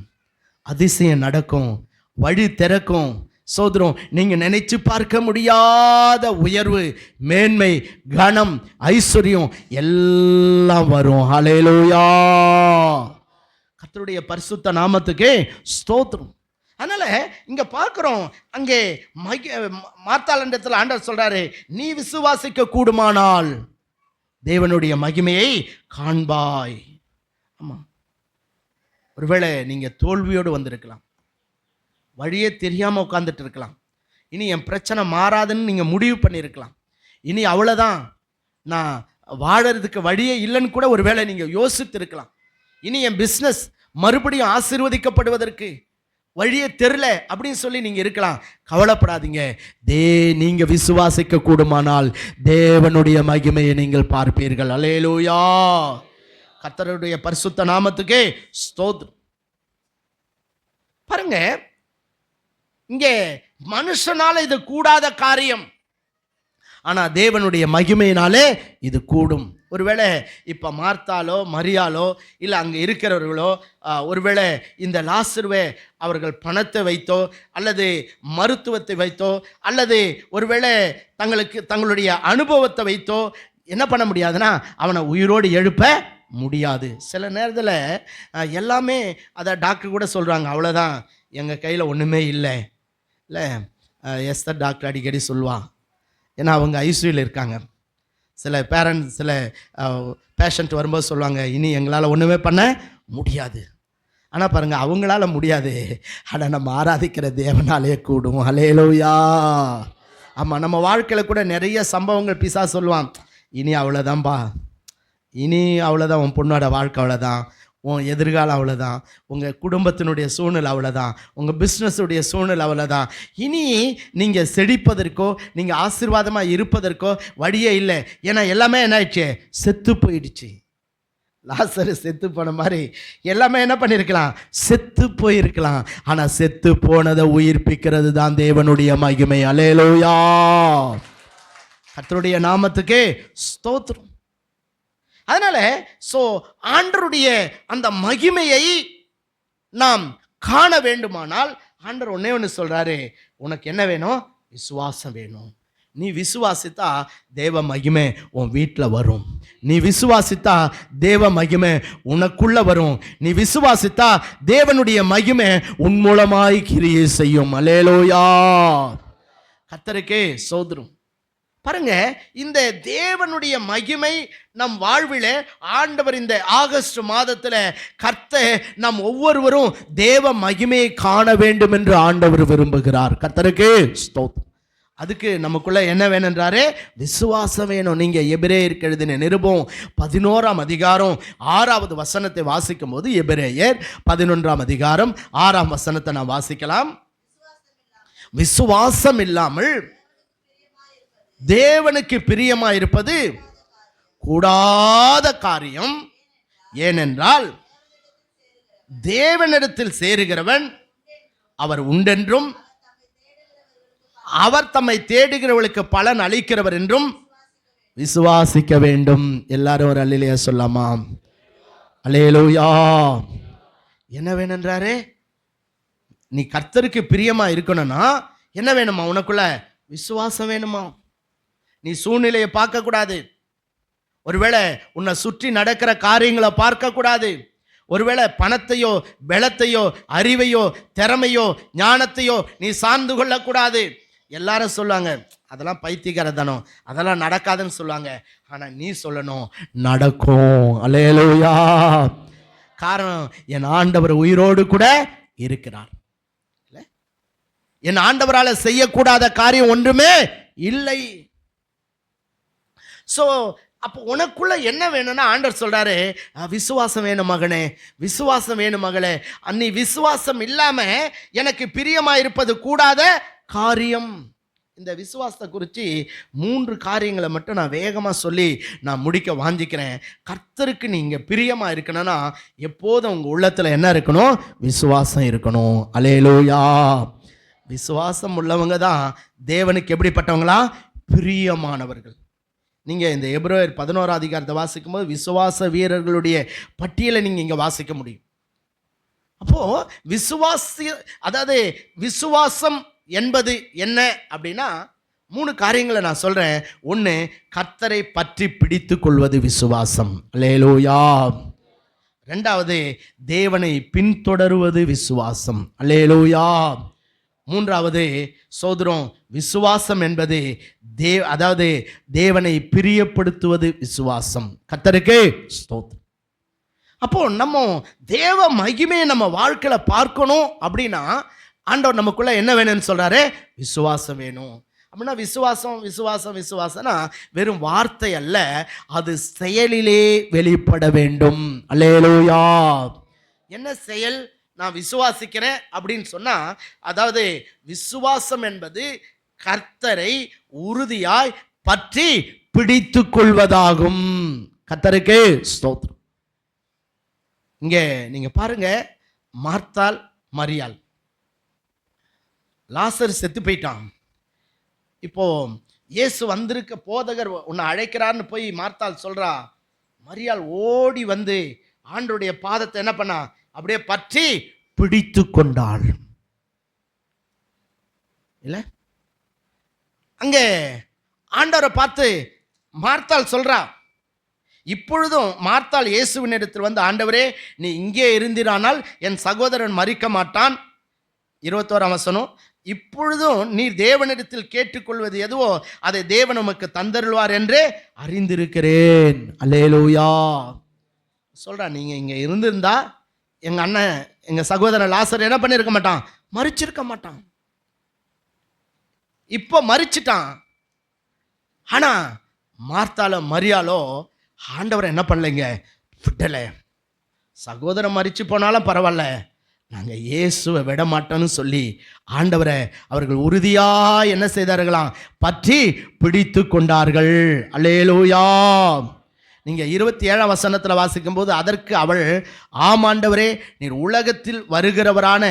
அதிசயம் நடக்கும், வழி திறக்கும். சோதரம், நீங்க நினைச்சு பார்க்க முடியாத உயர்வு, மேன்மை, கனம், ஐஸ்வர்யம் எல்லாம் வரும். ஹல்லேலூயா, கர்த்தருடைய பரிசுத்த நாமத்துக்கே ஸ்தோத்திரம். அதனால இங்க பார்க்கிறோம், அங்கே மார்த்தாளிடத்தில் ஆண்டவர் சொல்றாரு, நீ விசுவாசிக்க கூடுமானால் தேவனுடைய மகிமையை காண்பாய். ஆமா, ஒருவேளை நீங்க தோல்வியோடு வந்திருக்கலாம், வழியே தெரியாமல் உட்காந்துட்டு இருக்கலாம், இனி என் பிரச்சனை மாறாதுன்னு நீங்கள் முடிவு பண்ணியிருக்கலாம், இனி அவ்வளோதான், நான் வாழறதுக்கு வழியே இல்லைன்னு கூட ஒரு வேளை நீங்கள் யோசித்து இருக்கலாம், இனி என் பிஸ்னஸ் மறுபடியும் ஆசீர்வதிக்கப்படுவதற்கு வழியே தெரில அப்படின்னு சொல்லி நீங்கள் இருக்கலாம். கவலைப்படாதீங்க, நீங்கள் விசுவாசிக்க கூடுமானால் தேவனுடைய மகிமையை நீங்கள் பார்ப்பீர்கள். அல்லேலூயா, கர்த்தருடைய பரிசுத்த நாமத்துக்கே ஸ்தோத்திரம். பாருங்க, இங்கே மனுஷனால இது கூடாத காரியம், ஆனா தேவனுடைய மகிமையினாலே இது கூடும். ஒருவேளை இப்போ மார்த்தாலோ மரியாலோ இல்லை அங்கே இருக்கிறவர்களோ ஒருவேளை இந்த லாசருவை அவர்கள் பணத்தை வைத்தோ அல்லது மருத்துவத்தை வைத்தோ அல்லது ஒருவேளை தங்களுடைய அனுபவத்தை வைத்தோ என்ன பண்ண முடியாதுன்னா அவனை உயிரோடு எழுப்ப முடியாது. சில நேரத்தில் எல்லாமே அதை டாக்டர் கூட சொல்கிறாங்க, அவ்வளோதான், எங்கள் கையில் ஒன்றுமே இல்லை. இல்லை, எஸ்தர் டாக்டர் அடிக்கடி சொல்லுவான், ஏன்னா அவங்க ஐசியூவில் இருக்காங்க. சில பேரண்ட்ஸ், சில பேஷண்ட் வரும்போது சொல்லுவாங்க, இனி எங்களால் ஒன்றுமே பண்ண முடியாது. ஆனால் பாருங்கள், அவங்களால முடியாது, ஆனால் நம்ம ஆராதிக்கிற தேவனாலே கூடும். ஹல்லேலூயா. ஆமாம், நம்ம வாழ்க்கையில் கூட நிறைய சம்பவங்கள் பிசாசு சொல்லுவான், இனி அவ்வளோதான்பா, இனி அவ்வளோதான், உன் பொண்ணோட வாழ்க்கை அவ்வளோதான், உன் எதிர்காலம் அவ்வளோதான், உங்கள் குடும்பத்தினுடைய சூழ்நிலை அவ்வளோதான், உங்கள் பிஸ்னஸுடைய சூழ்நிலை அவ்வளோதான். இனி நீங்கள் செழிப்பதற்கோ நீங்கள் ஆசீர்வாதமாக இருப்பதற்கோ வழியே இல்லை. ஏன்னா எல்லாமே என்ன ஆயிடுச்சு? செத்து போயிடுச்சு. லாசரு செத்து போன மாதிரி எல்லாமே என்ன பண்ணியிருக்கலாம்? செத்து போயிருக்கலாம். ஆனால் செத்து போனதை உயிர்ப்பிக்கிறது தான் தேவனுடைய மகிமை. அல்லேலூயா, கர்த்தருடைய நாமத்துக்கே ஸ்தோத்திரம். அதனால ஆண்டவருடைய அந்த மகிமையை நாம் காண வேண்டுமானால் ஆண்டவர் ஒன்னே ஒன்று சொல்றாரு, உனக்கு என்ன வேணும்? விசுவாசம் வேணும். நீ விசுவாசித்தா தேவ மகிமை உன் வீட்டில் வரும். நீ விசுவாசித்தா தேவ மகிமை உனக்குள்ள வரும். நீ விசுவாசித்தா தேவனுடைய மகிமை உன் மூலமாய் கிரியை செய்யும். அல்லேலூயா, கர்த்தருக்கே ஸ்தோத்திரம். பாருங்க, இந்த தேவனுடைய மகிமை நம் வாழ்விலே ஆண்டவர் இந்த ஆகஸ்ட் மாதத்தில் கர்த்தர் நம் ஒவ்வொருவரும் தேவ மகிமையை காண வேண்டும் என்று ஆண்டவர் விரும்புகிறார். கர்த்தருக்கு ஸ்தோத்திரம். அதுக்கு நமக்குள்ள என்ன வேணுன்றாரு? விசுவாசம் வேணும். நீங்க எபிரேயருக்கு எழுதின நிருபம் 11ஆம் அதிகாரம் 6வது வசனத்தை வாசிக்கும் போது, எபிரேயர் 11ஆம் அதிகாரம் 6ஆம் வசனத்தை நாம் வாசிக்கலாம். விசுவாசம் இல்லாமல் தேவனுக்கு பிரியமாயிருப்பது கூடாத காரியம். ஏனென்றால் தேவனிடத்தில் சேருகிறவன் அவர் உண்டென்றும் அவர் தம்மை தேடுகிறவர்களுக்கு பலன் அளிக்கிறவர் என்றும் விசுவாசிக்க வேண்டும். எல்லாரும் ஒரு அல்லேலூயா சொல்லாமா? அல்லேலூயா. என்ன வேணுன்றாரு? நீ கர்த்தருக்கு பிரியமா இருக்கணும்னா என்ன வேணுமா? உனக்குள்ள விசுவாசம் வேணுமா? நீ சூழ்நிலையை பார்க்க கூடாது. ஒருவேளை உன்னை சுற்றி நடக்கிற காரியங்களை பார்க்க கூடாது. ஒருவேளை பணத்தையோ பலத்தையோ அறிவையோ திறமையோ ஞானத்தையோ நீ சார்ந்து கொள்ளக்கூடாது. எல்லாரும் சொல்லுவாங்க, அதெல்லாம் பைத்தியக்காரத்தனம், அதெல்லாம் நடக்காதுன்னு சொல்லுவாங்க. ஆனால் நீ சொல்லணும், நடக்கும். அல்லேலூயா. காரணம், என் ஆண்டவர் உயிரோடு கூட இருக்கிறார். என் ஆண்டவரால் செய்யக்கூடாத காரியம் ஒன்றுமே இல்லை. அப்போ உனக்குள்ள என்ன வேணும்னா ஆண்டவர் சொல்றாரு, விசுவாசம் வேணும் மகனே, விசுவாசம் வேணும் மகளே. நீ விசுவாசம் இல்லாம எனக்கு பிரியமா இருப்பது கூடாத காரியம். இந்த விசுவாசத்தை குறித்து 3 காரியங்களை மட்டும் நான் வேகமாக சொல்லி நான் முடிக்க வாஞ்சிக்கிறேன். கர்த்தருக்கு நீங்கள் பிரியமாக இருக்கணும்னா எப்போதும் உங்கள் உள்ளத்தில் என்ன இருக்கணும்? விசுவாசம் இருக்கணும். அல்லேலூயா. விசுவாசம் உள்ளவங்க தான் தேவனுக்கு எப்படிப்பட்டவங்களா? பிரியமானவர்கள். நீங்கள் இந்த எபிரேயர் 11ஆம் அதிகாரத்தை வாசிக்கும் போது விசுவாச வீரர்களுடைய பட்டியலை நீங்கள் இங்கே வாசிக்க முடியும். அப்போது அதாவது விசுவாசம் என்பது என்ன அப்படின்னா 3 காரியங்களை நான் சொல்கிறேன். 1, கர்த்தரை பற்றி பிடித்து கொள்வது விசுவாசம். அல்லேலூயா. 2வது, தேவனை பின்தொடருவது விசுவாசம். அல்லேலூயா. 3வது, சோதரம், விசுவாசம் என்பது அதாவது தேவனை பிரியப்படுத்துவது விசுவாசம். கர்த்தருக்கு ஸ்தோத்திரம். அப்போ நம்ம தேவ மகிமையை நம்ம வாழ்க்கையில் பார்க்கணும் அப்படின்னா ஆண்டவர் நமக்குள்ள என்ன வேணும்னு சொல்றாரு? விசுவாசம் வேணும். அப்படின்னா விசுவாசம் விசுவாசம் விசுவாசம்னா வெறும் வார்த்தை அல்ல, அது செயலிலே வெளிப்பட வேண்டும். அல்லேலூயா. என்ன செயல்? நான் விசுவாசிக்கிறேன் அப்படின்னு சொன்னா, அதாவது விசுவாசம் என்பது கர்த்தரை உறுதியாய் பற்றி பிடித்து கொள்வதாகும். கர்த்தருக்கு ஸ்தோத்திரம். இங்க நீங்க பாருங்க, மார்த்தாள் மரியாள். லாசர் செத்து போயிட்டான். இப்போ இயேசு வந்திருக்க போதகர் உன்னை அழைக்கிறார்னு போய் மார்த்தாள் சொல்றா. மரியாள் ஓடி வந்து ஆண்டவருடைய பாதத்தை என்ன பண்ணா? அப்படியே பற்றி பிடித்து கொண்டாள். இல்ல, அங்க ஆண்டவரை பார்த்து மார்த்தாள் சொல்றா. இப்பொழுதும் மார்த்தாள் இயேசுவின் இடத்தில் வந்து, ஆண்டவரே, நீ இங்கே இருந்திரானால் என் சகோதரன் மரிக்க மாட்டான். 21ஆம் வசனம். இப்பொழுதும் நீர் தேவனிடத்தில் கேட்டுக்கொள்வது எதுவோ அதை தேவன் உமக்கு தந்தருள்வார் என்று அறிந்திருக்கிறேன். அல்லேலூயா. சொல்றா, நீங்க இங்க இருந்திருந்தா எங்க அண்ணன், எங்க சகோதரன் லாசர் என்ன பண்ணிருக்க மாட்டான்? மரிச்சிருக்க மாட்டான். இப்போ மரிச்சிட்டான். ஆனா மார்த்தாளோ மரியாளோ ஆண்டவர் என்ன பண்ணலைங்க, விடலை. சகோதரன் மரிச்சு போனாலும் பரவாயில்ல, நாங்கள் இயேசுவை விட மாட்டோன்னு சொல்லி ஆண்டவரை அவர்கள் உறுதியாக என்ன செய்தார்களாம், பற்றி பிடித்து கொண்டார்கள். அல்லேலூயா. நீங்கள் 27ஆம் வசனத்தில் வாசிக்கும் போது, அதற்கு அவள், ஆம் ஆண்டவரே, நீர் உலகத்தில் வருகிறவரான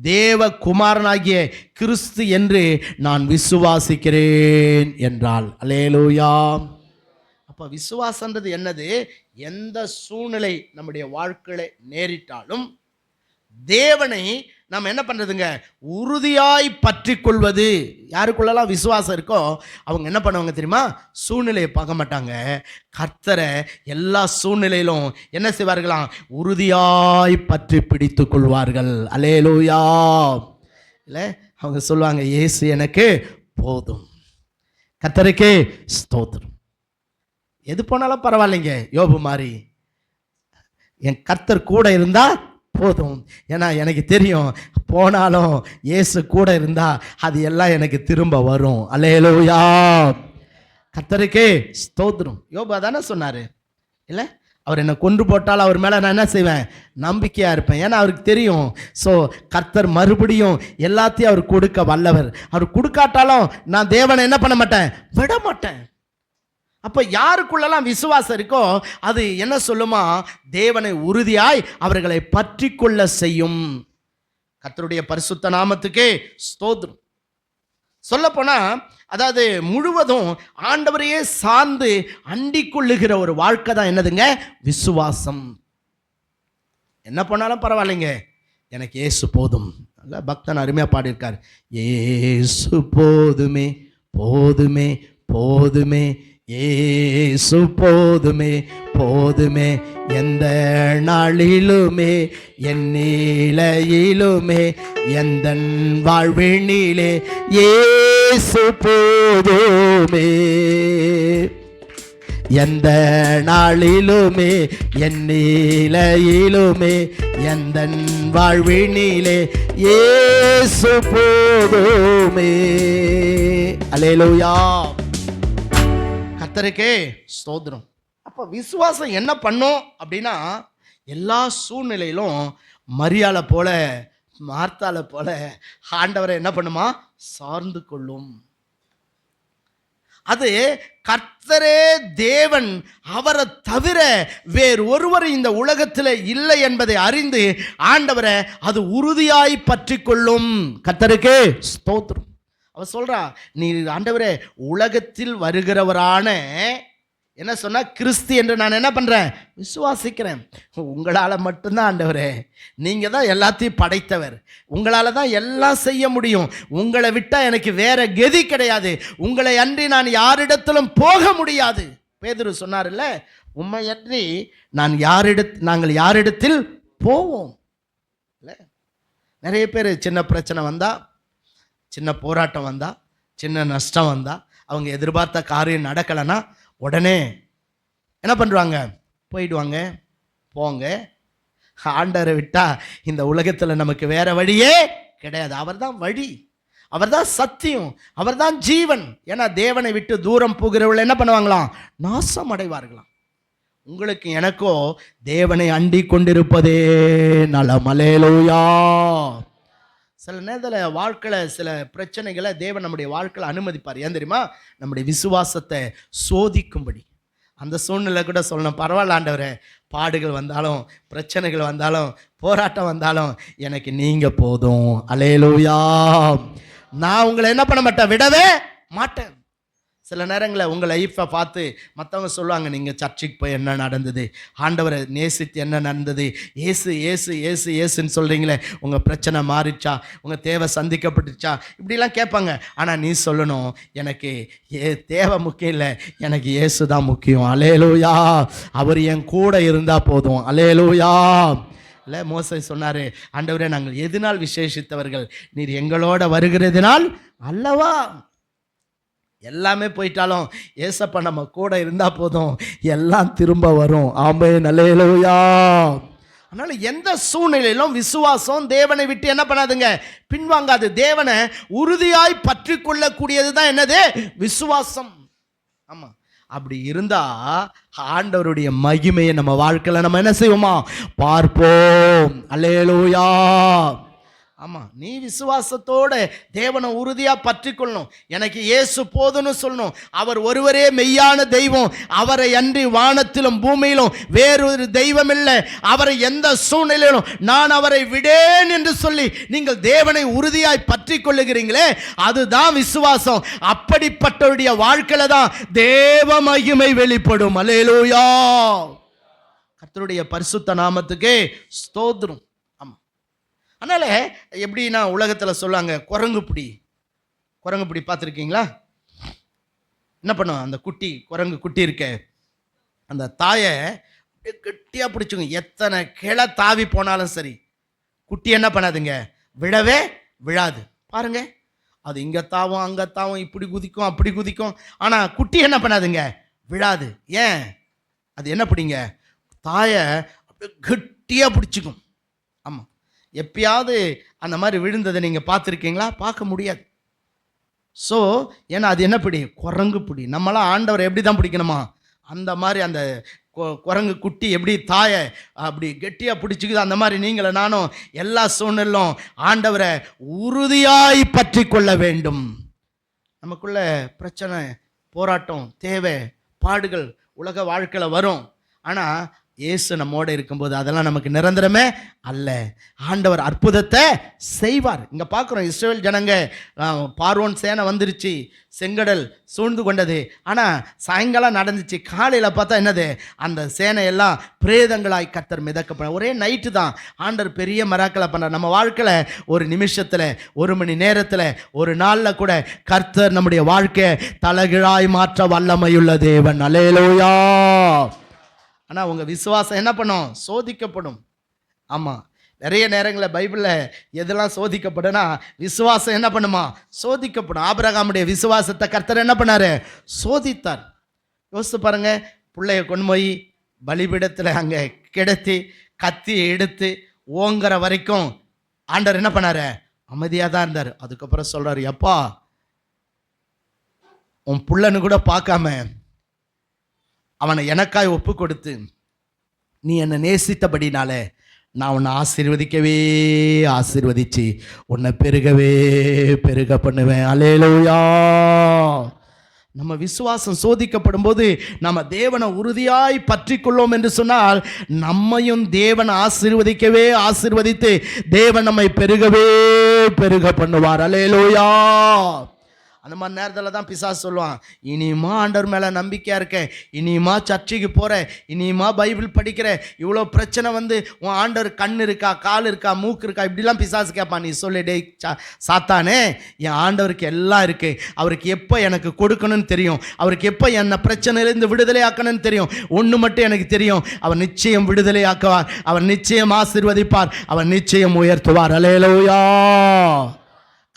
தேவ குமாரனாகிய கிறிஸ்து என்று நான் விசுவாசிக்கிறேன் என்றாள். அல்லேலூயா. அப்போ விசுவாசன்றது என்னது? எந்த சூழ்நிலை நம்முடைய வாழ்க்கையில நேரிட்டாலும் தேவனை நாம் என்ன பண்ணுறதுங்க, உறுதியாய் பற்றி கொள்வது. யாருக்குள்ளெல்லாம் விசுவாசம் இருக்கோ அவங்க என்ன பண்ணுவாங்க தெரியுமா? சூழ்நிலையை பார்க்க மாட்டாங்க, கர்த்தரை எல்லா சூழ்நிலையிலும் என்ன செய்வார்களாம், உறுதியாய் பற்றி பிடித்து கொள்வார்கள். அல்லேலூயா. இல்லை, அவங்க சொல்லுவாங்க, இயேசு எனக்கு போதும். கர்த்தருக்கே ஸ்தோத்திரம். எது போனாலும் பரவாயில்லைங்க, யோபு மாதிரி என் கர்த்தர் கூட இருந்தா போதும். ஏன்னா எனக்கு தெரியும், போனாலும் இயேசு கூட இருந்தா அது எல்லாம் எனக்கு திரும்ப வரும். அல்லேலூயா. கர்த்தருக்கே ஸ்தோத்திரம். யோபு அதானே சொன்னாரு, இல்லை, அவர் என்னை கொன்று போட்டால் அவர் மேலே நான் என்ன செய்வேன், நம்பிக்கையாக இருப்பேன். ஏன்னா அவருக்கு தெரியும், ஸோ கர்த்தர் மறுபடியும் எல்லாத்தையும் அவர் கொடுக்க வல்லவர். அவர் கொடுக்காட்டாலும் நான் தேவனை என்ன பண்ண மாட்டேன், விட மாட்டேன். அப்போ யாருக்குள்ளெல்லாம் விசுவாசம் இருக்கோ அது என்ன சொல்லுமா, தேவனை உறுதியாய் அவர்களை பற்றி கொள்ள செய்யும். கர்த்தருடைய பரிசுத்த நாமத்துக்கே ஸ்தோத்திரம். சொல்லப்போனா, அதாவது முழுவதும் ஆண்டவரையே சார்ந்து அண்டிக் கொள்ளுகிற ஒரு வாழ்க்கை தான் என்னதுங்க, விசுவாசம். என்ன பண்ணாலும் பரவாயில்லைங்க, எனக்கு இயேசு போதும். பக்தன் அருமையாக பாடியிருக்கார், இயேசு போதுமே போதுமே போதுமே, இயேசு போதுமே போதுமே, எந்த நாளிலுமே என் நிலையிலுமே எந்த வாழ்வினிலே இயேசு போதுமே, எந்த நாளிலுமே என் நிலையிலுமே எந்த வாழ்வினிலே இயேசு போதுமே. அல்லேலூயா. கர்த்தருக்கே ஸ்தோத்திரம். அப்போ விசுவாசம் என்ன பண்ணும் அப்படின்னா, எல்லா சூழ்நிலையிலும் மரியாதை போல மார்த்தாளை போல ஆண்டவரை என்ன பண்ணுமா, சார்ந்து கொள்ளும். அது கர்த்தரே தேவன், அவரை தவிர வேறு ஒருவர் இந்த உலகத்தில் இல்லை என்பதை அறிந்து ஆண்டவரை அது உறுதியாய் பற்றி கொள்ளும். கர்த்தருக்கே ஸ்தோத்திரம். அவர் சொல்றா, நீ ஆண்டவரே உலகத்தில் வருகிறவரான என்ன சொன்னா, கிறிஸ்து என்று நான் என்ன பண்றேன், விசுவாசிக்கிறேன். உங்களால் மட்டும்தான் ஆண்டவரே, நீங்க தான் எல்லாத்தையும் படைத்தவர், உங்களால் தான் எல்லாம் செய்ய முடியும். உங்களை விட்டால் எனக்கு வேற கதி கிடையாது, உங்களை அன்றி நான் யாரிடத்திலும் போக முடியாது. பேதுரு சொன்னார்ல, உண்மையன்றி நாங்கள் யாரிடத்தில் போவோம். இல்லை, நிறைய பேர் சின்ன பிரச்சனை வந்தா, சின்ன போராட்டம் வந்தா, சின்ன நஷ்டம் வந்தா, அவங்க எதிர்பார்த்த காரியம் நடக்கலைன்னா உடனே என்ன பண்ணுவாங்க, போயிடுவாங்க. போங்க, ஆண்டவரை விட்டா இந்த உலகத்தில் நமக்கு வேற வழியே கிடையாது. அவர் தான் வழி, அவர் தான் சத்தியம், அவர் தான் ஜீவன். ஏன்னா தேவனை விட்டு தூரம் போகிறவர்கள் என்ன பண்ணுவாங்களாம், நாசம் அடைவார்களாம். உங்களுக்கு எனக்கோ தேவனை அண்டிக் கொண்டிருப்பதே நலம். அல்லேலூயா. சில நேரத்தில் வாழ்க்கையில் சில பிரச்சனைகளை தேவன் நம்முடைய வாழ்க்கையில் அனுமதிப்பார். ஏன் தெரியுமா, நம்முடைய விசுவாசத்தை சோதிக்கும்படி. அந்த சூழ்நிலை கூட சொல்லணும், பரவாயில்ல ஆண்டவரே, பாடுகள் வந்தாலும் பிரச்சனைகள் வந்தாலும் போராட்டம் வந்தாலும் எனக்கு நீங்கள் போதும். அல்லேலூயா. நான் உங்களை என்ன பண்ண மாட்டேன், விடவே மாட்டேன். சில நேரங்களில் உங்கள் லைஃப்பை பார்த்து மற்றவங்க சொல்லுவாங்க, நீங்கள் சர்ச்சுக்கு போய் என்ன நடந்தது, ஆண்டவரை நேசித்து என்ன நடந்தது, ஏசு ஏசு ஏசு ஏசுன்னு சொல்கிறீங்களே, உங்கள் பிரச்சனை மாறிச்சா, உங்கள் தேவை சந்திக்கப்பட்டுச்சா, இப்படிலாம் கேட்பாங்க. ஆனால் நீ சொல்லணும், எனக்கு தேவை முக்கியம் இல்லை, எனக்கு இயேசு தான் முக்கியம். அல்லேலூயா. அவர் என் கூட இருந்தால் போதும். அல்லேலூயா. இல்லை, மோசே சொன்னார், ஆண்டவரே நாங்கள் எதனால் விசேஷித்தவர்கள், நீர் எங்களோட வருகிறதுனால் அல்லவா. எல்லாமே போயிட்டாலும் ஏசப்பா நம்ம கூட இருந்தால் போதும், எல்லாம் திரும்ப வரும். ஆமென். அல்லேலூயா. அதனால எந்த சூழ்நிலையிலும் விசுவாசம் தேவனை விட்டு என்ன பண்ணாதுங்க, பின்வாங்காது. தேவனை உறுதியாய் பற்றி கொள்ளக்கூடியது தான் என்னது, விசுவாசம். ஆமாம், அப்படி இருந்தா ஆண்டவருடைய மகிமையை நம்ம வாழ்க்கையில நம்ம என்ன செய்வோமா? பார்ப்போம். அல்லேலூயா. ஆமா, நீ விசுவாசத்தோட தேவனை உறுதியா பற்றி கொள்ளணும். எனக்கு இயேசு போதும்னு சொல்லணும். அவர் ஒருவரே மெய்யான தெய்வம். அவரை அன்றி வானத்திலும் பூமியிலும் வேறொரு தெய்வம் இல்லை. அவரை எந்த சூழ்நிலையிலும் நான் அவரை விடேன் என்று சொல்லி நீங்கள் தேவனை உறுதியாய் பற்றி கொள்ளுகிறீங்களே, அதுதான் விசுவாசம். அப்படிப்பட்டவருடைய வாழ்க்கையில தான் தேவ மகிமை வெளிப்படும். அல்லேலூயா. கர்த்தருடைய பரிசுத்த நாமத்துக்கே ஸ்தோத்திரம். அதனால் எப்படின்னா உலகத்தில் சொல்லுவாங்க, குரங்குப்பிடி. குரங்குப்பிடி பார்த்துருக்கீங்களா? என்ன பண்ணும் அந்த குட்டி, குரங்கு குட்டி இருக்க அந்த தாயை கெட்டியாக பிடிச்சிங்க. எத்தனை கிளை தாவி போனாலும் சரி குட்டி என்ன பண்ணாதுங்க, விழவே விழாது. பாருங்க, அது இங்கே தாவும் அங்கே தாவும், இப்படி குதிக்கும் அப்படி குதிக்கும், ஆனால் குட்டி என்ன பண்ணாதுங்க, விழாது. ஏன்? அது என்ன பிடிங்க, தாயை கெட்டியாக பிடிச்சிக்கும். ஆமாம், எப்பயாவது அந்த மாதிரி விழுந்ததை நீங்கள் பார்த்துருக்கீங்களா? பார்க்க முடியாது. ஸோ ஏன்னா அது என்ன பிடி, குரங்கு பிடி. நம்மளாம் ஆண்டவரை எப்படி தான் பிடிக்கணுமா, அந்த மாதிரி அந்த குரங்கு குட்டி எப்படி தாயை அப்படி கெட்டியாக பிடிச்சிக்குது, அந்த மாதிரி நீங்களும் நானும் எல்லா சூழ்நிலும் ஆண்டவரை உறுதியாய் பற்றி கொள்ள வேண்டும். நமக்குள்ள பிரச்சனை, போராட்டம், தேவை, பாடுகள் உலக வாழ்க்கையில் வரும். ஆனால் இயேசு நம்மோட இருக்கும்போது அதெல்லாம் நமக்கு நிரந்தரமே அல்ல. ஆண்டவர் அற்புதத்தை செய்வார். இங்கே பார்க்குறோம், இஸ்ரவேல் ஜனங்க பார்வோன் சேனை வந்துருச்சு, செங்கடல் சூழ்ந்து கொண்டது. ஆனால் சாயங்காலம் நடந்துச்சு. காலையில் பார்த்தா என்னது, அந்த சேனையெல்லாம் பிரேதங்களாய் கர்த்தர் மிதக்கப்பட. ஒரே நைட்டு தான் ஆண்டவர் பெரிய மராக்களை பண்ணார். நம்ம வாழ்க்கையில் ஒரு நிமிஷத்தில், ஒரு மணி நேரத்தில், ஒரு நாளில் கூட கர்த்தர் நம்முடைய வாழ்க்கையை தலைகீழாய் மாற்ற வல்லமையுள்ள தேவன். அல்லேலூயா. ஆனால் உங்கள் விசுவாசம் என்ன பண்ணும், சோதிக்கப்படும். ஆமாம், நிறைய நேரங்களில் பைபிளில் எதெல்லாம் சோதிக்கப்படுனா விசுவாசம் என்ன பண்ணுமா, சோதிக்கப்படும். ஆபிரகாமுடைய விசுவாசத்தை கர்த்தர் என்ன பண்ணார், சோதித்தார். யோசித்து பாருங்க, பிள்ளைய கொண்டு போய் பலிபீடத்தில் அங்கே கிடத்தி கத்தி எடுத்து ஓங்குற வரைக்கும் ஆண்டவர் என்ன பண்ணார், அமைதியாக தான் இருந்தார். அதுக்கப்புறம் சொல்கிறார், எப்பா உன் புள்ளன்னு கூட பார்க்காம அவனை எனக்காய் ஒப்பு கொடுத்து நீ என்னை நேசித்தபடினாலே நான் உன்னை ஆசீர்வதிக்கவே ஆசீர்வதிச்சு உன்னை பெருகவே பெருக பண்ணுவேன். அல்லேலூயா. நம்ம விசுவாசம் சோதிக்கப்படும் போது நம்ம தேவனை உறுதியாய் பற்றி கொள்வோம் என்று சொன்னால் நம்மையும் தேவன் ஆசீர்வதிக்கவே ஆசீர்வதித்து தேவன் நம்மை பெருகவே பெருக பண்ணுவார். அல்லேலூயா. அந்த மாதிரி நேரத்தில் தான் பிசாசு சொல்லுவான், இனியுமா ஆண்டவர் மேலே நம்பிக்கையாக இருக்கேன், இனியுமா சர்ச்சைக்கு போகிறேன், இனியுமா பைபிள் படிக்கிறேன், இவ்வளோ பிரச்சனை வந்து உன் ஆண்டவர் கண் இருக்கா, கால் இருக்கா, மூக்கு இருக்கா, இப்படிலாம் பிசாசு கேட்பான். நீ சொல்லிடே சாத்தானே, என் ஆண்டவருக்கு எல்லாம் இருக்குது. அவருக்கு எப்போ எனக்கு கொடுக்கணும்னு தெரியும், அவருக்கு எப்போ என்னை பிரச்சனையிலேருந்து விடுதலை ஆக்கணும்னு தெரியும். ஒன்று மட்டும் எனக்கு தெரியும், அவர் நிச்சயம் விடுதலை ஆக்குவார், அவர் நிச்சயம் ஆசீர்வதிப்பார், அவர் நிச்சயம் உயர்த்துவார். அல்லேலூயா.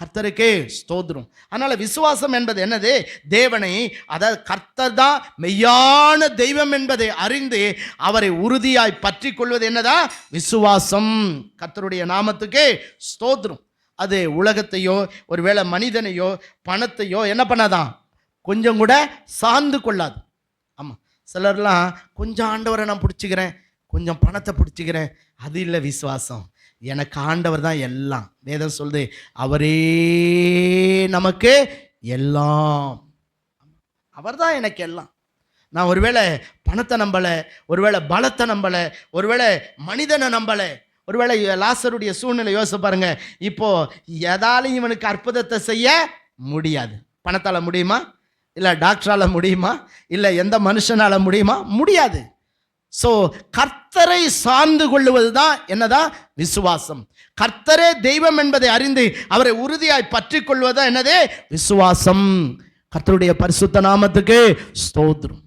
கர்த்தருக்கே ஸ்தோத்திரம். அதனால் விசுவாசம் என்பது என்னது, தேவனை, அதாவது கர்த்தர் தான் மெய்யான தெய்வம் என்பதை அறிந்து அவரை உறுதியாய் பற்றி கொள்வது என்னதா, விசுவாசம். கர்த்தருடைய நாமத்துக்கே ஸ்தோத்திரம். அது உலகத்தையோ ஒருவேளை மனிதனையோ பணத்தையோ என்ன பண்ணாதான், கொஞ்சம் கூட சார்ந்து கொள்ளாது. ஆமாம், சிலர்லாம் கொஞ்சம் ஆண்டவரை நான் பிடிச்சிக்கிறேன், கொஞ்சம் பணத்தை பிடிச்சிக்கிறேன், அது இல்லை விசுவாசம். எனக்கு ஆண்டவர் தான் எல்லாம். வேதம் சொல்லுது, அவரே நமக்கு எல்லாம், அவர் தான் எனக்கு எல்லாம். நான் ஒருவேளை பணத்தை நம்பலை, ஒருவேளை பலத்தை நம்பலை, ஒருவேளை மனிதனை நம்பலை, ஒருவேளை லாசருடைய சூழ்நிலை யோசிச்சு பாருங்க. இப்போ எதாலும் இவனுக்கு அற்புதத்தை செய்ய முடியாது. பணத்தால் முடியுமா, இல்லை டாக்டரால் முடியுமா, இல்லை எந்த மனுஷனால் முடியுமா, முடியாது. ஸோ கர்த்தரை சார்ந்து கொள்ளுவது தான் என்னதான் விசுவாசம். கர்த்தரே தெய்வம் என்பதை அறிந்து அவரை உறுதியாய் பற்றி கொள்வதுதான் என்னதே விசுவாசம். கர்த்தருடைய பரிசுத்த நாமத்துக்கு ஸ்தோத்திரம்.